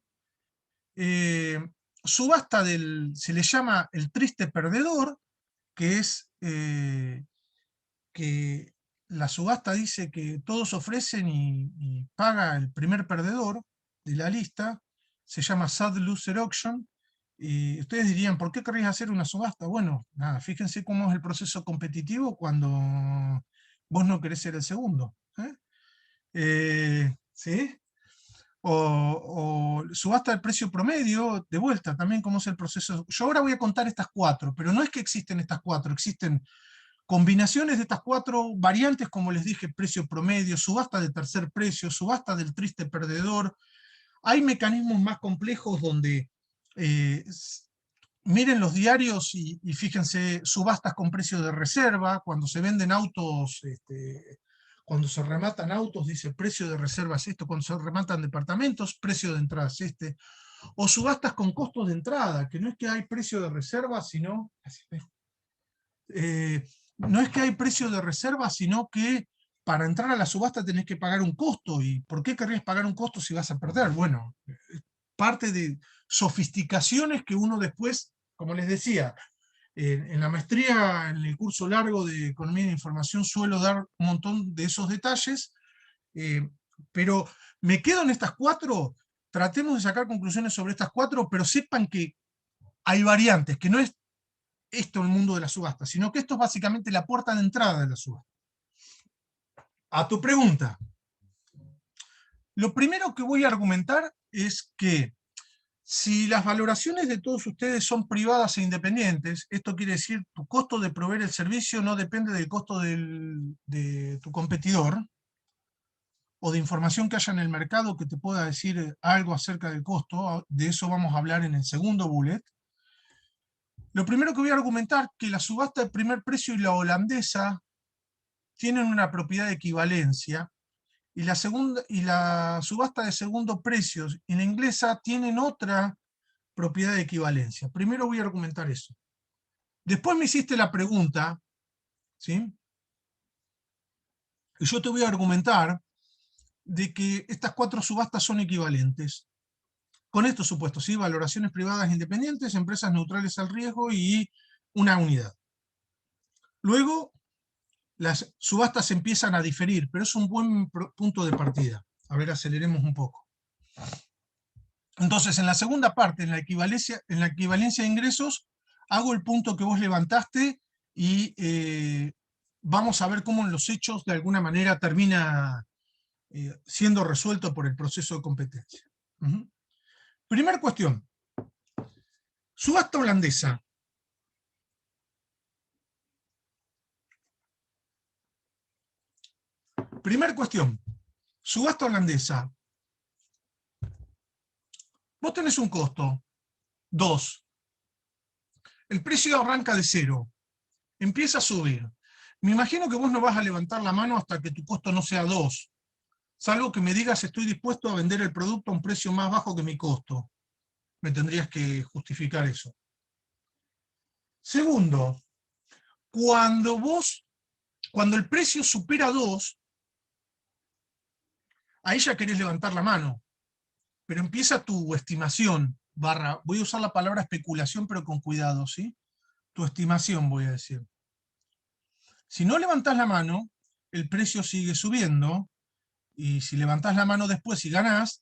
Subasta se le llama el triste perdedor, que es que la subasta dice que todos ofrecen y paga el primer perdedor de la lista, se llama Sad Loser Auction, y ustedes dirían, ¿por qué querrías hacer una subasta? Bueno, nada, fíjense cómo es el proceso competitivo cuando vos no querés ser el segundo. ¿Sí? O subasta del precio promedio, de vuelta, también cómo es el proceso. Yo ahora voy a contar estas 4, pero no es que existen estas 4, existen Combinaciones de estas 4 variantes, como les dije, precio promedio, subasta de tercer precio, subasta del triste perdedor. Hay mecanismos más complejos donde miren los diarios y fíjense subastas con precio de reserva, cuando se venden autos, cuando se rematan autos, dice precio de reserva es esto, cuando se rematan departamentos, precio de entrada es este, o subastas con costos de entrada, que no es que hay precio de reserva, sino, no es que hay precio de reserva, sino que para entrar a la subasta tenés que pagar un costo, ¿y por qué querrías pagar un costo si vas a perder? Bueno, parte de sofisticaciones que uno después, como les decía, en la maestría, en el curso largo de Economía de Información, suelo dar un montón de esos detalles, pero me quedo en estas 4, tratemos de sacar conclusiones sobre estas 4, pero sepan que hay variantes, que no es esto el mundo de la subasta, sino que esto es básicamente la puerta de entrada de la subasta. A tu pregunta, lo primero que voy a argumentar es que si las valoraciones de todos ustedes son privadas e independientes, esto quiere decir tu costo de proveer el servicio no depende del costo de tu competidor, o de información que haya en el mercado que te pueda decir algo acerca del costo, de eso vamos a hablar en el segundo bullet. Lo primero que voy a argumentar es que la subasta de primer precio y la holandesa tienen una propiedad de equivalencia, y la subasta de segundo precio y la inglesa tienen otra propiedad de equivalencia. Primero voy a argumentar eso. Después me hiciste la pregunta, ¿sí? Y yo te voy a argumentar de que estas 4 subastas son equivalentes. Con estos supuestos, ¿sí? Valoraciones privadas independientes, empresas neutrales al riesgo y una unidad. Luego, las subastas empiezan a diferir, pero es un buen punto de partida. A ver, aceleremos un poco. Entonces, en la segunda parte, en la equivalencia de ingresos, hago el punto que vos levantaste y vamos a ver cómo en los hechos de alguna manera termina siendo resuelto por el proceso de competencia. Primera cuestión. Subasta holandesa. Primera cuestión. Subasta holandesa. Vos tenés un costo, 2. El precio arranca de 0. Empieza a subir. Me imagino que vos no vas a levantar la mano hasta que tu costo no sea 2. Salvo que me digas estoy dispuesto a vender el producto a un precio más bajo que mi costo. Me tendrías que justificar eso. Segundo, cuando el precio supera 2, ahí ya querés levantar la mano. Pero empieza tu estimación, voy a usar la palabra especulación, pero con cuidado, ¿sí? Tu estimación, voy a decir. Si no levantás la mano, el precio sigue subiendo, y si levantás la mano después y ganás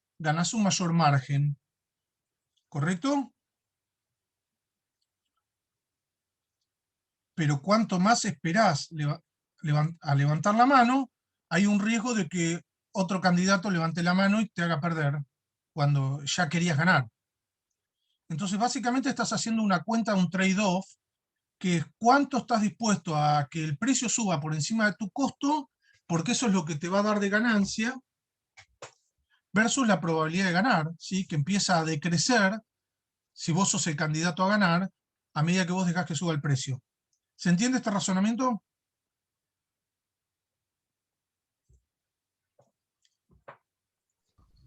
un mayor margen. ¿Correcto? Pero cuanto más esperás a levantar la mano, hay un riesgo de que otro candidato levante la mano y te haga perder cuando ya querías ganar. Entonces básicamente estás haciendo una cuenta, un trade-off, que es cuánto estás dispuesto a que el precio suba por encima de tu costo, porque eso es lo que te va a dar de ganancia, versus la probabilidad de ganar, ¿sí? Que empieza a decrecer, si vos sos el candidato a ganar, a medida que vos dejás que suba el precio. ¿Se entiende este razonamiento?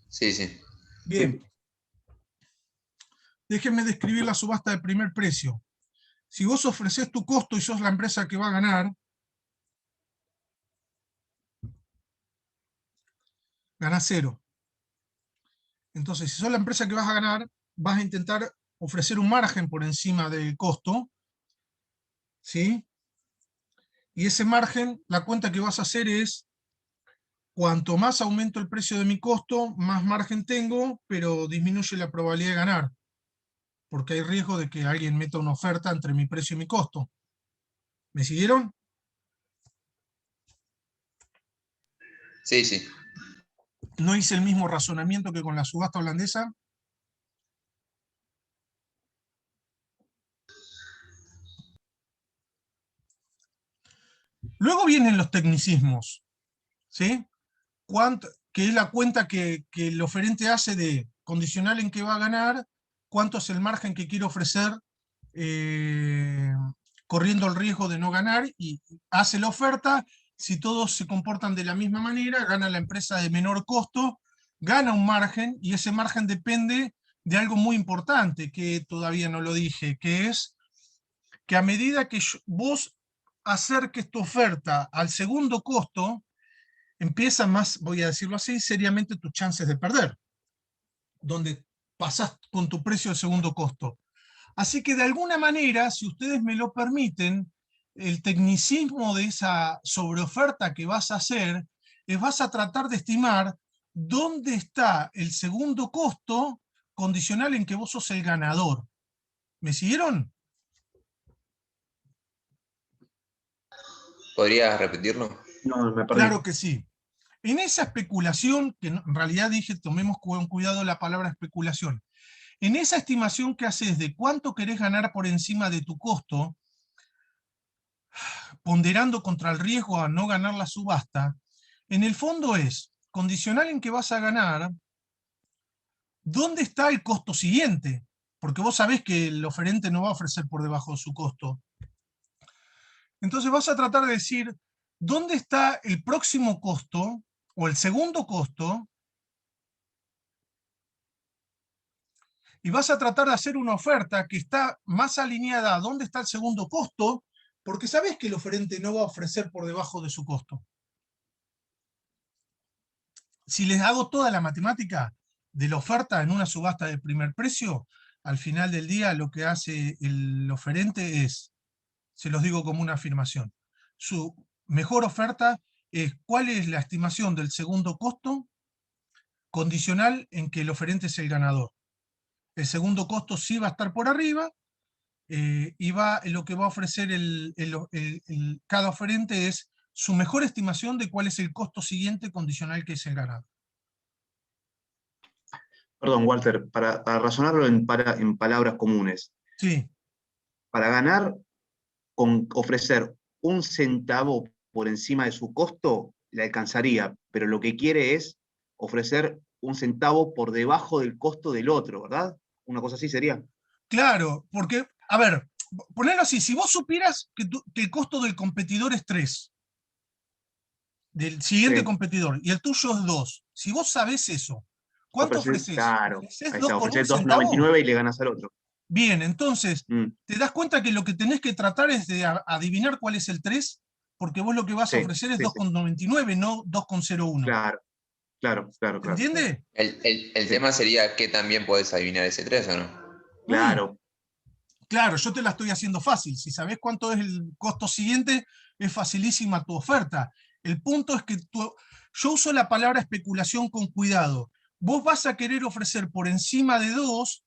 Sí, sí. Bien. Déjenme describir la subasta de primer precio. Si vos ofreces tu costo y sos la empresa que va a ganar, ganás 0. Entonces, si sos la empresa que vas a ganar, vas a intentar ofrecer un margen por encima del costo, ¿sí? Y ese margen, la cuenta que vas a hacer es, cuanto más aumento el precio de mi costo, más margen tengo, pero disminuye la probabilidad de ganar, porque hay riesgo de que alguien meta una oferta entre mi precio y mi costo. ¿Me siguieron? Sí, sí. ¿No hice el mismo razonamiento que con la subasta holandesa? vienen los tecnicismos, ¿sí? Que es la cuenta que el oferente hace de condicional en qué va a ganar, cuánto es el margen que quiere ofrecer corriendo el riesgo de no ganar, y hace la oferta. Si todos se comportan de la misma manera, gana la empresa de menor costo, gana un margen, y ese margen depende de algo muy importante, que todavía no lo dije, que es que a medida que vos acerques tu oferta al segundo costo, empiezan más, voy a decirlo así, seriamente tus chances de perder, donde pasás con tu precio de segundo costo. Así que de alguna manera, si ustedes me lo permiten, el tecnicismo de esa sobreoferta que vas a hacer es vas a tratar de estimar dónde está el segundo costo condicional en que vos sos el ganador. ¿Me siguieron? ¿Podrías repetirlo? No, me perdí. Claro que sí. En esa especulación, que en realidad dije, tomemos con cuidado la palabra especulación, en esa estimación que haces de cuánto querés ganar por encima de tu costo, ponderando contra el riesgo a no ganar la subasta, en el fondo es condicional en que vas a ganar, ¿dónde está el costo siguiente? Porque vos sabés que el oferente no va a ofrecer por debajo de su costo. Entonces vas a tratar de decir, ¿dónde está el próximo costo o el segundo costo? Y vas a tratar de hacer una oferta que está más alineada a dónde está el segundo costo, porque sabés que el oferente no va a ofrecer por debajo de su costo. Si les hago toda la matemática de la oferta en una subasta de primer precio, al final del día lo que hace el oferente es, se los digo como una afirmación, su mejor oferta es cuál es la estimación del segundo costo condicional en que el oferente es el ganador. El segundo costo sí va a estar por arriba, y lo que va a ofrecer cada oferente es su mejor estimación de cuál es el costo siguiente condicional que es el ganador. Perdón, Walter, para razonarlo en palabras comunes, Sí, para ganar con ofrecer 1 centavo por encima de su costo, le alcanzaría, pero lo que quiere es ofrecer 1 centavo por debajo del costo del otro, ¿verdad? Una cosa así sería. claro, porque, a ver, ponerlo así, si vos supieras que el costo del competidor es 3, del siguiente Sí. competidor, y el tuyo es 2, si vos sabés eso, ¿cuánto ofreces? Claro, ¿Ofreces ahí 2 está, con 1 ofreces centavo? 2,99 y le ganas al otro. Bien, entonces, Mm, te das cuenta que lo que tenés que tratar es de adivinar cuál es el 3, porque vos lo que vas a sí, ofrecer es sí, sí. 2,99, no 2,01. Claro, claro, claro, ¿Se claro. entiende? El tema sería que también podés adivinar ese 3 o no. Claro, Claro, yo te la estoy haciendo fácil. Si sabés cuánto es el costo siguiente, es facilísima tu oferta. El punto es que yo uso la palabra especulación con cuidado. Vos vas a querer ofrecer por encima de 2,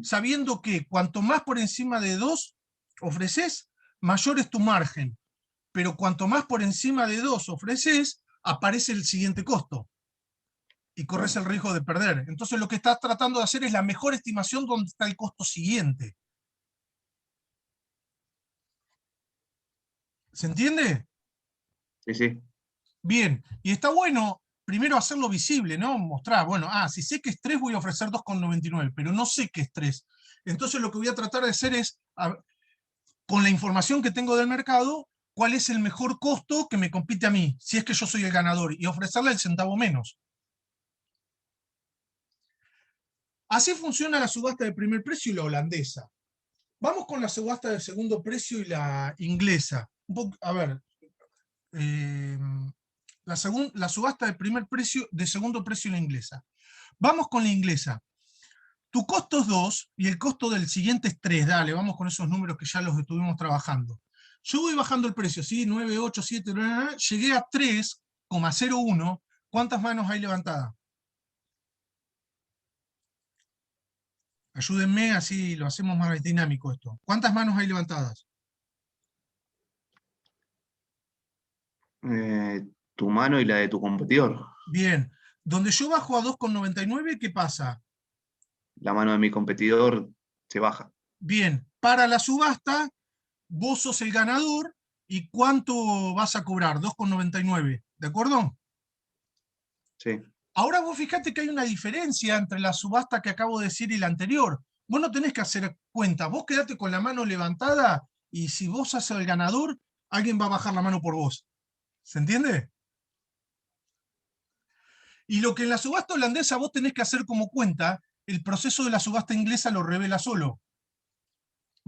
sabiendo que cuanto más por encima de 2 ofreces, mayor es tu margen. Pero cuanto más por encima de 2 ofreces, aparece el siguiente costo y corres el riesgo de perder. Entonces lo que estás tratando de hacer es la mejor estimación donde está el costo siguiente. ¿Se entiende? sí, sí. Bien, y está bueno primero hacerlo visible, ¿no? Mostrar, bueno, si sé que es 3 voy a ofrecer 2,99, pero no sé qué es 3. Entonces lo que voy a tratar de hacer es, con la información que tengo del mercado, cuál es el mejor costo que me compite a mí, si es que yo soy el ganador, y ofrecerle el centavo menos. Así funciona la subasta de primer precio y la holandesa. Vamos con la subasta de segundo precio y la inglesa. A ver, la subasta de primer precio, de segundo precio y la inglesa. Vamos con la inglesa. Tu costo es 2 y el costo del siguiente es 3. Dale, vamos con esos números que ya los estuvimos trabajando. Yo voy bajando el precio, ¿sí? 9, 8, 7, 9, llegué a 3,01. ¿Cuántas manos hay levantadas? Ayúdenme, así lo hacemos más dinámico esto. ¿Cuántas manos hay levantadas? Tu mano y la de tu competidor. Bien. Donde yo bajo a 2,99, ¿qué pasa? La mano de mi competidor se baja. Bien. Para la subasta, vos sos el ganador ¿Y cuánto vas a cobrar? 2,99, ¿de acuerdo? Sí. Ahora vos fijate que hay una diferencia entre la subasta que acabo de decir y la anterior. Vos no tenés que hacer cuenta, vos quedate con la mano levantada y si vos haces el ganador, alguien va a bajar la mano por vos. ¿Se entiende? Y lo que en la subasta holandesa vos tenés que hacer como cuenta, el proceso de la subasta inglesa lo revela solo.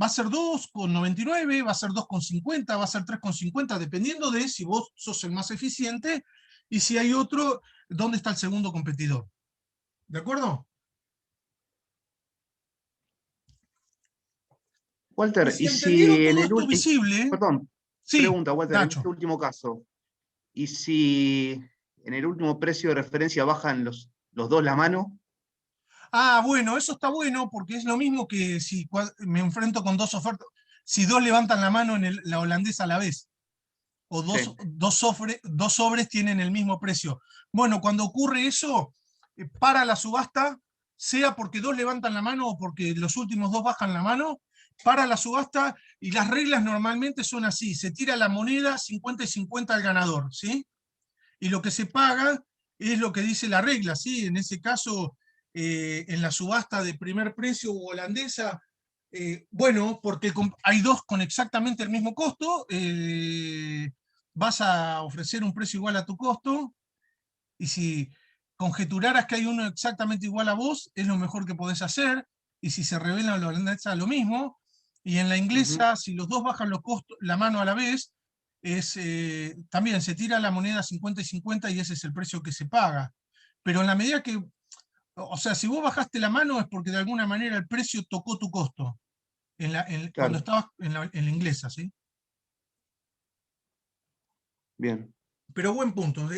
Va a ser 2,99, va a ser 2,50, va a ser 3,50, dependiendo de si vos sos el más eficiente y si hay otro, dónde está el segundo competidor. ¿De acuerdo? Walter, Y si y entendieron si en todo el esto último, visible, perdón, sí, pregunta, Walter, en este Nacho. último caso, ¿y si en el último precio de referencia bajan los dos la mano? Ah, bueno, eso está bueno porque es lo mismo que si me enfrento con dos ofertas, si dos levantan la mano en la holandesa a la vez, o Sí. dos sobres tienen el mismo precio. Bueno, cuando ocurre eso, para la subasta, sea porque dos levantan la mano o porque los últimos dos bajan la mano, para la subasta y las reglas normalmente son así, se tira la moneda 50 y 50 al ganador, ¿sí? Y lo que se paga es lo que dice la regla, ¿sí? En ese caso, en la subasta de primer precio holandesa, bueno, porque hay dos con exactamente el mismo costo, vas a ofrecer un precio igual a tu costo, y si conjeturaras que hay uno exactamente igual a vos, es lo mejor que podés hacer, y si se revela la holandesa, lo mismo, y en la Ujú. inglesa, si los dos bajan los costos, la mano a la vez, también se tira la moneda 50 y 50 y ese es el precio que se paga. Pero en la medida que, o sea, si vos bajaste la mano es porque de alguna manera el precio tocó tu costo, cuando Claro, estabas en la inglesa, ¿sí? bien. Pero buen punto.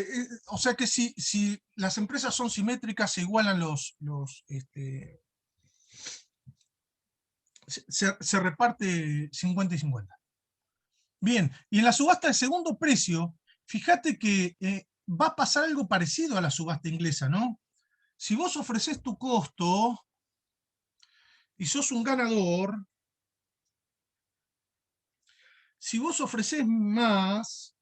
O sea que si las empresas son simétricas, se igualan se reparte 50 y 50. Bien, y en la subasta de segundo precio, fíjate que va a pasar algo parecido a la subasta inglesa, ¿no? Si vos ofreces tu costo y sos un ganador, si vos ofreces más,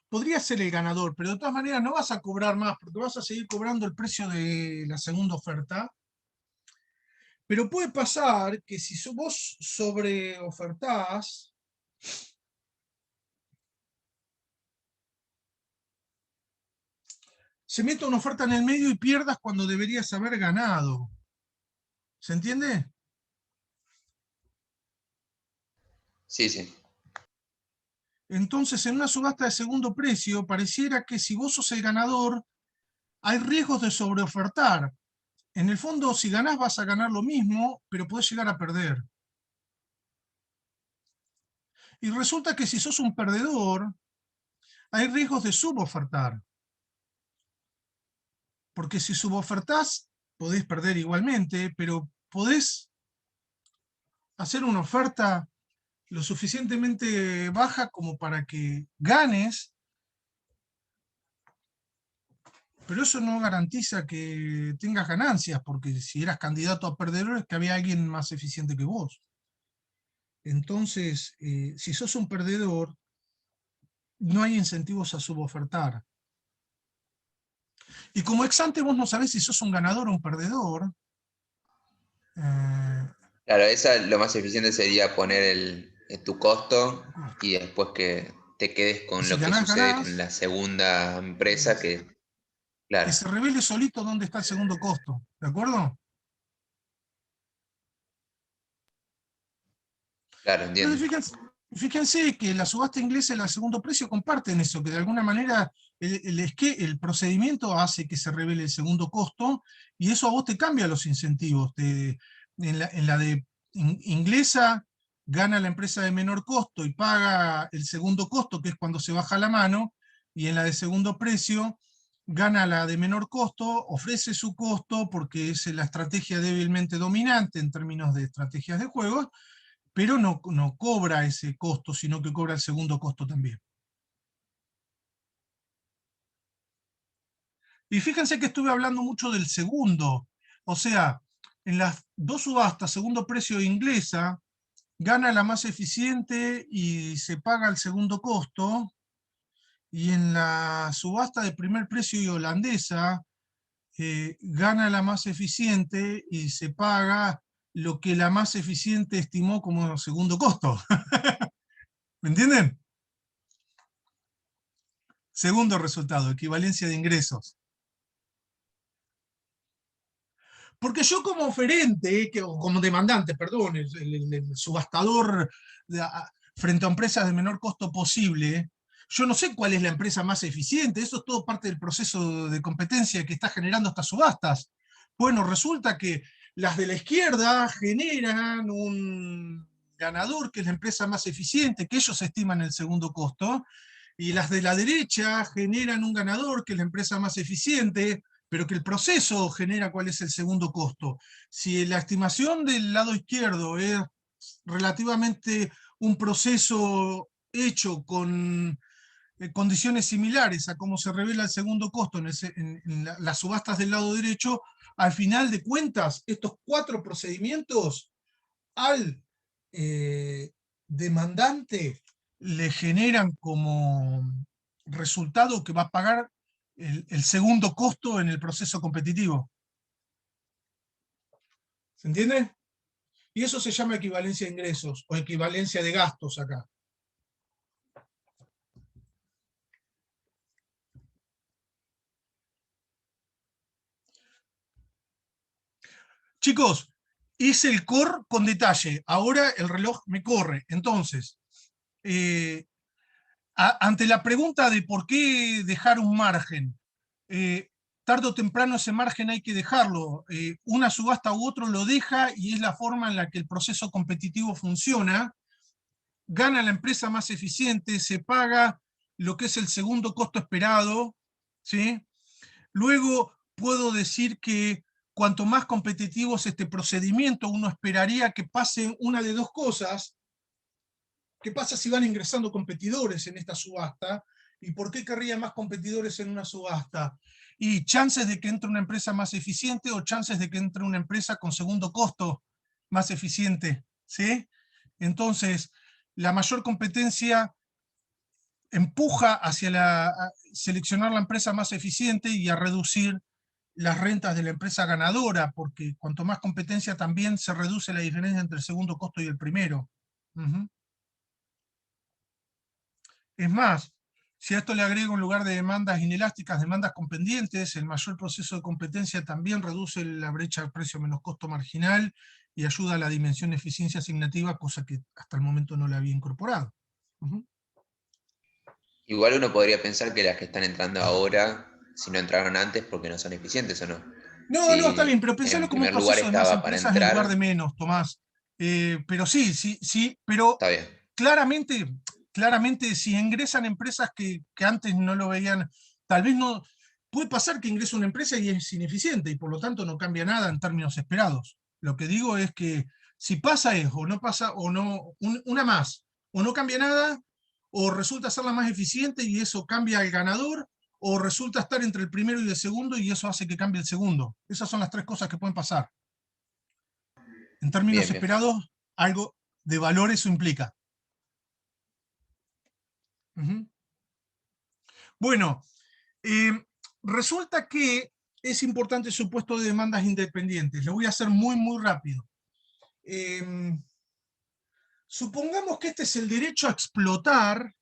podría ser el ganador, pero de todas maneras no vas a cobrar más, porque vas a seguir cobrando el precio de la segunda oferta. Pero puede pasar que si vos sobreofertás, se meta una oferta en el medio y pierdas cuando deberías haber ganado. ¿Se entiende? Sí, sí. Entonces, en una subasta de segundo precio, pareciera que si vos sos el ganador, hay riesgos de sobreofertar. En el fondo, si ganás, vas a ganar lo mismo, pero podés llegar a perder. Y resulta que si sos un perdedor, hay riesgos de subofertar. Porque si subofertás, podés perder igualmente, pero podés hacer una oferta lo suficientemente baja como para que ganes, pero eso no garantiza que tengas ganancias, porque si eras candidato a perdedor es que había alguien más eficiente que vos. Entonces, si sos un perdedor, no hay incentivos a subofertar. Y como ex ante vos no sabés si sos un ganador o un perdedor, eh, Claro, esa lo más eficiente sería poner tu costo y después que te quedes y con si lo que ganás, sucede con ganás, la segunda empresa que, que claro, se revele solito dónde está el segundo costo, ¿de acuerdo? claro, Entonces, entiendo. fíjense que la subasta inglesa y el segundo precio comparten eso, que de alguna manera el procedimiento hace que se revele el segundo costo y eso a vos te cambia los incentivos. En la de inglesa gana la empresa de menor costo y paga el segundo costo, que es cuando se baja la mano, y en la de segundo precio gana la de menor costo, ofrece su costo porque es la estrategia débilmente dominante en términos de estrategias de juegos, pero no cobra ese costo, sino que cobra el segundo costo también. Y fíjense que estuve hablando mucho del segundo, o sea, en las dos subastas, segundo precio e inglesa, gana la más eficiente y se paga el segundo costo, y en la subasta de primer precio y holandesa, gana la más eficiente y se paga lo que la más eficiente estimó como segundo costo. ¿Me entienden? Segundo resultado, equivalencia de ingresos. Porque yo como oferente, o como demandante, perdón, el subastador frente a empresas de menor costo posible, yo no sé cuál es la empresa más eficiente, eso es todo parte del proceso de competencia que está generando estas subastas. Bueno, resulta que las de la izquierda generan un ganador que es la empresa más eficiente, que ellos estiman el segundo costo, y las de la derecha generan un ganador que es la empresa más eficiente, pero que el proceso genera cuál es el segundo costo. Si la estimación del lado izquierdo es relativamente un proceso hecho con condiciones similares a cómo se revela el segundo costo en las subastas del lado derecho, al final de cuentas, estos 4 procedimientos al demandante le generan como resultado que va a pagar el segundo costo en el proceso competitivo. ¿Se entiende? Y eso se llama equivalencia de ingresos o equivalencia de gastos acá. Chicos, hice el core con detalle. Ahora el reloj me corre. Entonces, ante la pregunta de por qué dejar un margen, tarde o temprano ese margen hay que dejarlo. Una subasta u otro lo deja y es la forma en la que el proceso competitivo funciona. Gana la empresa más eficiente, se paga lo que es el segundo costo esperado, ¿sí? Luego puedo decir que cuanto más competitivo es este procedimiento, uno esperaría que pase una de dos cosas. ¿Qué pasa si van ingresando competidores en esta subasta? ¿Y por qué querría más competidores en una subasta? Y chances de que entre una empresa más eficiente o chances de que entre una empresa con segundo costo más eficiente, ¿sí? Entonces, la mayor competencia empuja hacia seleccionar la empresa más eficiente y a reducir las rentas de la empresa ganadora, porque cuanto más competencia también se reduce la diferencia entre el segundo costo y el primero. Es más, si a esto le agrego en lugar de demandas inelásticas, demandas con pendientes, el mayor proceso de competencia también reduce la brecha de precio menos costo marginal y ayuda a la dimensión eficiencia asignativa, cosa que hasta el momento no la había incorporado. Igual uno podría pensar que las que están entrando ahora, si no entraron antes, porque no son eficientes o no. No, no, está bien, Si pero pensalo en como un primer lugar proceso de más estaba para empresas en lugar de entrar, menos, Tomás. Pero sí, pero está bien. claramente si ingresan empresas que antes no lo veían, tal vez no, puede pasar que ingrese una empresa y es ineficiente y por lo tanto no cambia nada en términos esperados. Lo que digo es que si pasa eso, o no pasa, o no, una más, o no cambia nada, o resulta ser la más eficiente y eso cambia al ganador, o resulta estar entre el primero y el segundo y eso hace que cambie el segundo. Esas son las 3 cosas que pueden pasar. En términos Bien, bien. esperados, algo de valor eso implica. Bueno, resulta que es importante el supuesto de demandas independientes. Lo voy a hacer muy, muy rápido. Supongamos que este es el derecho a explotar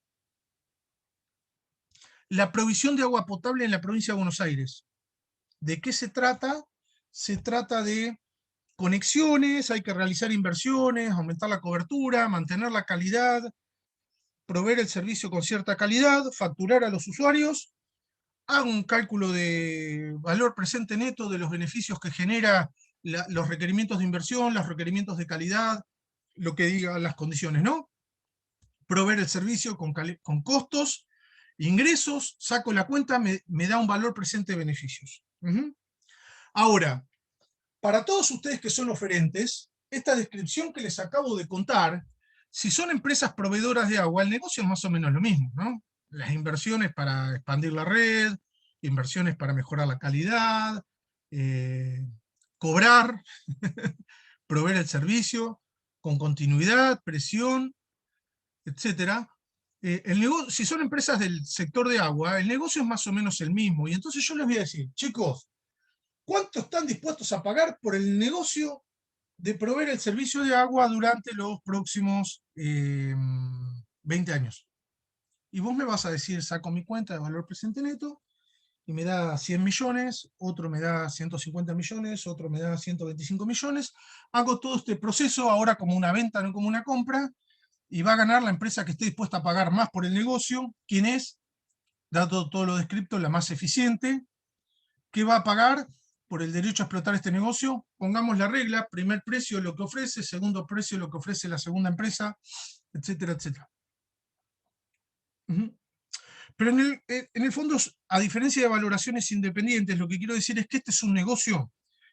la provisión de agua potable en la provincia de Buenos Aires. ¿De qué se trata? Se trata de conexiones, hay que realizar inversiones, aumentar la cobertura, mantener la calidad, proveer el servicio con cierta calidad, facturar a los usuarios, hago un cálculo de valor presente neto de los beneficios que genera los requerimientos de inversión, los requerimientos de calidad, lo que digan las condiciones, ¿no? Proveer el servicio con costos, ingresos, saco la cuenta, me da un valor presente de beneficios. Ahora, para todos ustedes que son oferentes, esta descripción que les acabo de contar, si son empresas proveedoras de agua, el negocio es más o menos lo mismo, ¿no? Las inversiones para expandir la red, inversiones para mejorar la calidad, cobrar, proveer el servicio, con continuidad, presión, etc. Si son empresas del sector de agua, el negocio es más o menos el mismo. Y entonces yo les voy a decir, chicos, ¿cuánto están dispuestos a pagar por el negocio de proveer el servicio de agua durante los próximos 20 años? Y vos me vas a decir, saco mi cuenta de valor presente neto, y me da 100 millones, otro me da 150 millones, otro me da 125 millones, hago todo este proceso ahora como una venta, no como una compra, y va a ganar la empresa que esté dispuesta a pagar más por el negocio, quien es, dado todo lo descripto, la más eficiente. ¿Qué va a pagar por el derecho a explotar este negocio? Pongamos la regla: primer precio lo que ofrece, segundo precio lo que ofrece la segunda empresa, etcétera, etcétera. Pero en el fondo, a diferencia de valoraciones independientes, lo que quiero decir es que este es un negocio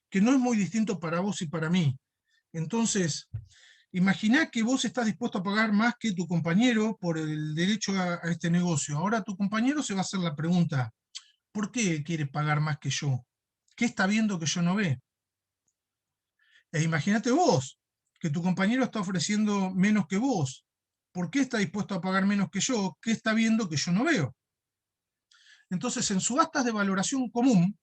que no es muy distinto para vos y para mí. Entonces, imaginá que vos estás dispuesto a pagar más que tu compañero por el derecho a este negocio. Ahora tu compañero se va a hacer la pregunta: ¿por qué quiere pagar más que yo? ¿Qué está viendo que yo no ve? E imagínate vos, que tu compañero está ofreciendo menos que vos. ¿Por qué está dispuesto a pagar menos que yo? ¿Qué está viendo que yo no veo? Entonces, en subastas de valoración común,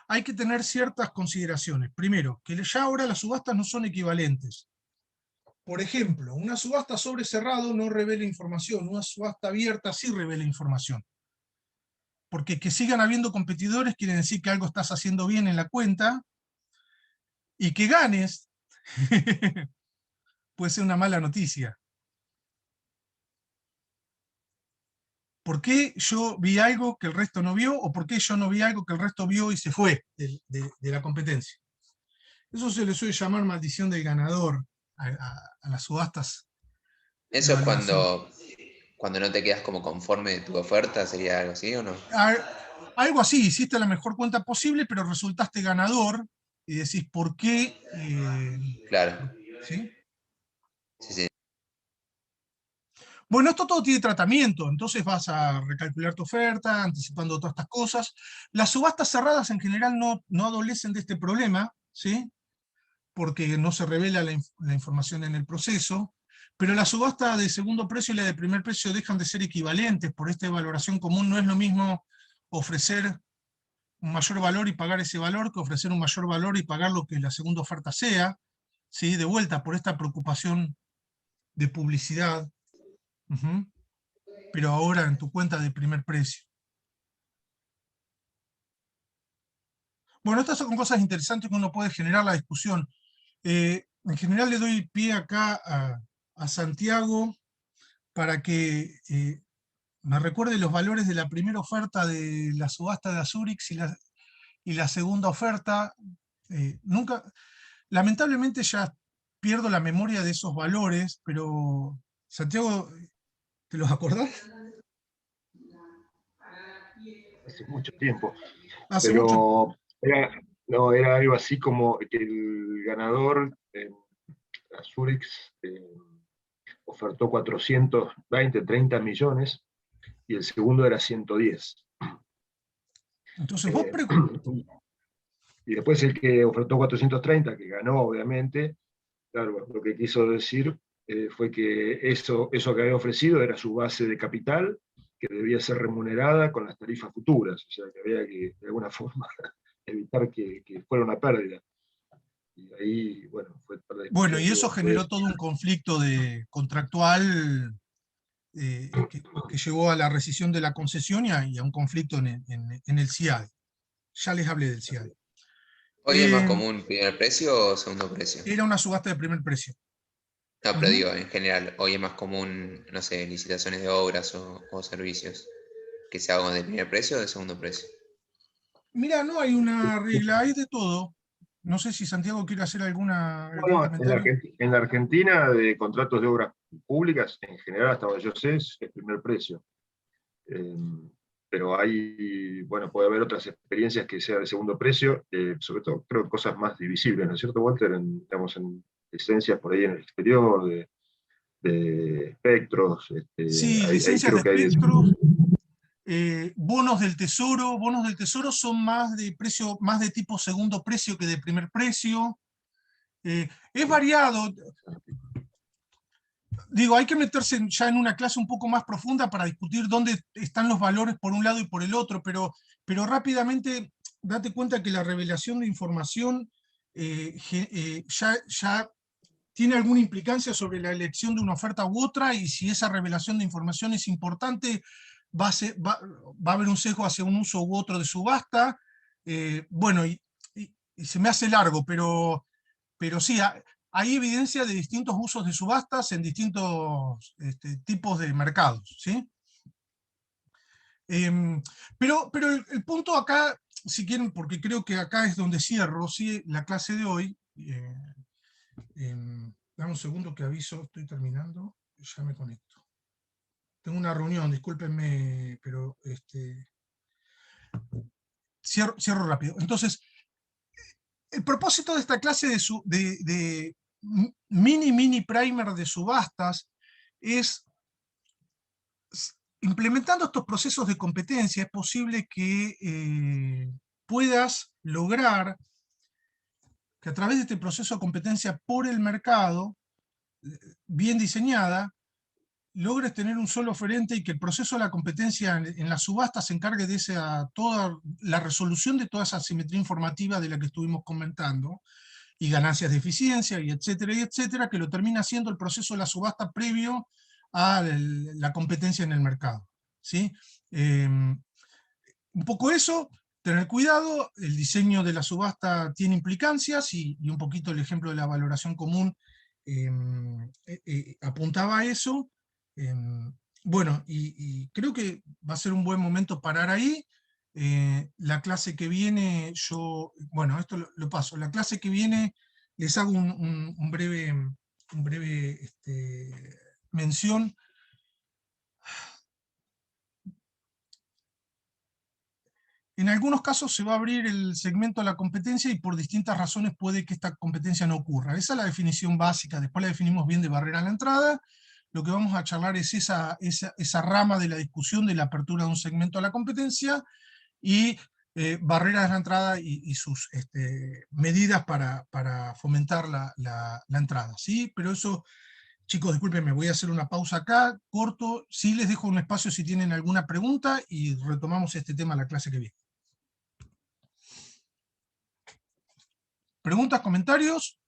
hay que tener ciertas consideraciones. Primero, que ya ahora las subastas no son equivalentes. Por ejemplo, una subasta sobre cerrado no revela información, una subasta abierta sí revela información. Porque que sigan habiendo competidores quiere decir que algo estás haciendo bien en la cuenta, y que ganes puede ser una mala noticia. ¿Por qué yo vi algo que el resto no vio? ¿O por qué yo no vi algo que el resto vio y se fue de la competencia? Eso se le suele llamar maldición del ganador a las subastas. Eso es cuando no te quedas como conforme de tu oferta, ¿sería algo así o no? Algo así, hiciste la mejor cuenta posible, pero resultaste ganador, y decís, ¿por qué? Claro. ¿Sí? Sí, sí. Bueno, esto todo tiene tratamiento, entonces vas a recalcular tu oferta, anticipando todas estas cosas. Las subastas cerradas en general no adolecen de este problema, ¿sí? Porque no se revela la información en el proceso, pero la subasta de segundo precio y la de primer precio dejan de ser equivalentes. Por esta evaluación común no es lo mismo ofrecer un mayor valor y pagar ese valor que ofrecer un mayor valor y pagar lo que la segunda oferta sea, ¿sí? De vuelta, por esta preocupación de publicidad. Pero ahora en tu cuenta de primer precio. Bueno, estas son cosas interesantes que uno puede generar la discusión. En general le doy pie acá a Santiago para que me recuerde los valores de la primera oferta de la subasta de Azurix y la segunda oferta. Lamentablemente ya pierdo la memoria de esos valores, pero Santiago, ¿te los acordás? Hace mucho tiempo. Hace mucho. Pero era algo así como que el ganador, Azurix, ofertó 420, 30 millones, y el segundo era 110. Entonces vos Y después el que ofertó 430, que ganó obviamente, claro, lo que quiso decir fue que eso que había ofrecido era su base de capital, que debía ser remunerada con las tarifas futuras, o sea que había que de alguna forma evitar que fuera una pérdida. Y ahí, bueno, fue toda la discusión. Bueno, y eso generó todo un conflicto contractual que llevó a la rescisión de la concesión y a un conflicto en el CIADE. Ya les hablé del CIADE. ¿Hoy es más común primer precio o segundo precio? Era una subasta de primer precio. No, pero digo, en general, hoy es más común, no sé, licitaciones de obras o servicios, que se hagan de primer precio o de segundo precio. Mira, no hay una regla, hay de todo. No sé si Santiago quiere hacer algún comentario. En la Argentina, de contratos de obras públicas, en general, hasta donde yo sé, es el primer precio. Pero hay, bueno, puede haber otras experiencias que sea de segundo precio, sobre todo, creo que cosas más divisibles, ¿no es cierto, Walter? Digamos, en licencias por ahí en el exterior, de espectros. Sí, licencias de espectros. Bonos del tesoro son más de tipo segundo precio que de primer precio. Es variado. Digo, hay que meterse ya en una clase un poco más profunda para discutir dónde están los valores por un lado y por el otro, pero rápidamente date cuenta que la revelación de información ya tiene alguna implicancia sobre la elección de una oferta u otra, y si esa revelación de información es importante, va a haber un sesgo hacia un uso u otro de subasta. Bueno, y se me hace largo, pero sí, hay evidencia de distintos usos de subastas en distintos tipos de mercados, ¿sí? Pero el punto acá, si quieren, porque creo que acá es donde cierro, ¿sí?, la clase de hoy. Dame un segundo que aviso, estoy terminando, ya me conecto. Tengo una reunión, discúlpenme, pero cierro rápido. Entonces, el propósito de esta clase de mini primer de subastas es, implementando estos procesos de competencia, es posible que puedas lograr que a través de este proceso de competencia por el mercado, bien diseñada, logres tener un solo oferente y que el proceso de la competencia en la subasta se encargue de toda la resolución de toda esa asimetría informativa de la que estuvimos comentando, y ganancias de eficiencia, y etcétera, que lo termina siendo el proceso de la subasta previo a la competencia en el mercado, ¿sí? Un poco eso, tener cuidado, el diseño de la subasta tiene implicancias, y un poquito el ejemplo de la valoración común apuntaba a eso. Bueno, y creo que va a ser un buen momento parar ahí. La clase que viene, bueno, esto lo paso. La clase que viene les hago un breve mención. En algunos casos se va a abrir el segmento de la competencia y por distintas razones puede que esta competencia no ocurra. Esa es la definición básica, después la definimos bien de barrera a la entrada. Lo que vamos a charlar es esa rama de la discusión de la apertura de un segmento a la competencia, y barreras a la entrada y sus medidas para fomentar la entrada, ¿sí? Pero eso, chicos, discúlpenme, voy a hacer una pausa acá, corto, sí les dejo un espacio si tienen alguna pregunta, y retomamos este tema la clase que viene. ¿Preguntas, comentarios?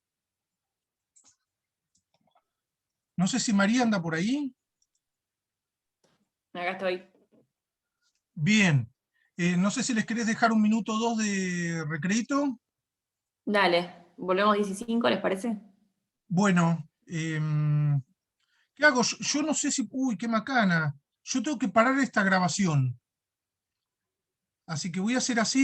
No sé si María anda por ahí. Acá estoy. Bien. No sé si les querés dejar 1 minuto o 2 de recreito. Dale, volvemos 15, ¿les parece? Bueno, ¿qué hago? Yo no sé si... Uy, qué macana. Yo tengo que parar esta grabación. Así que voy a hacer así.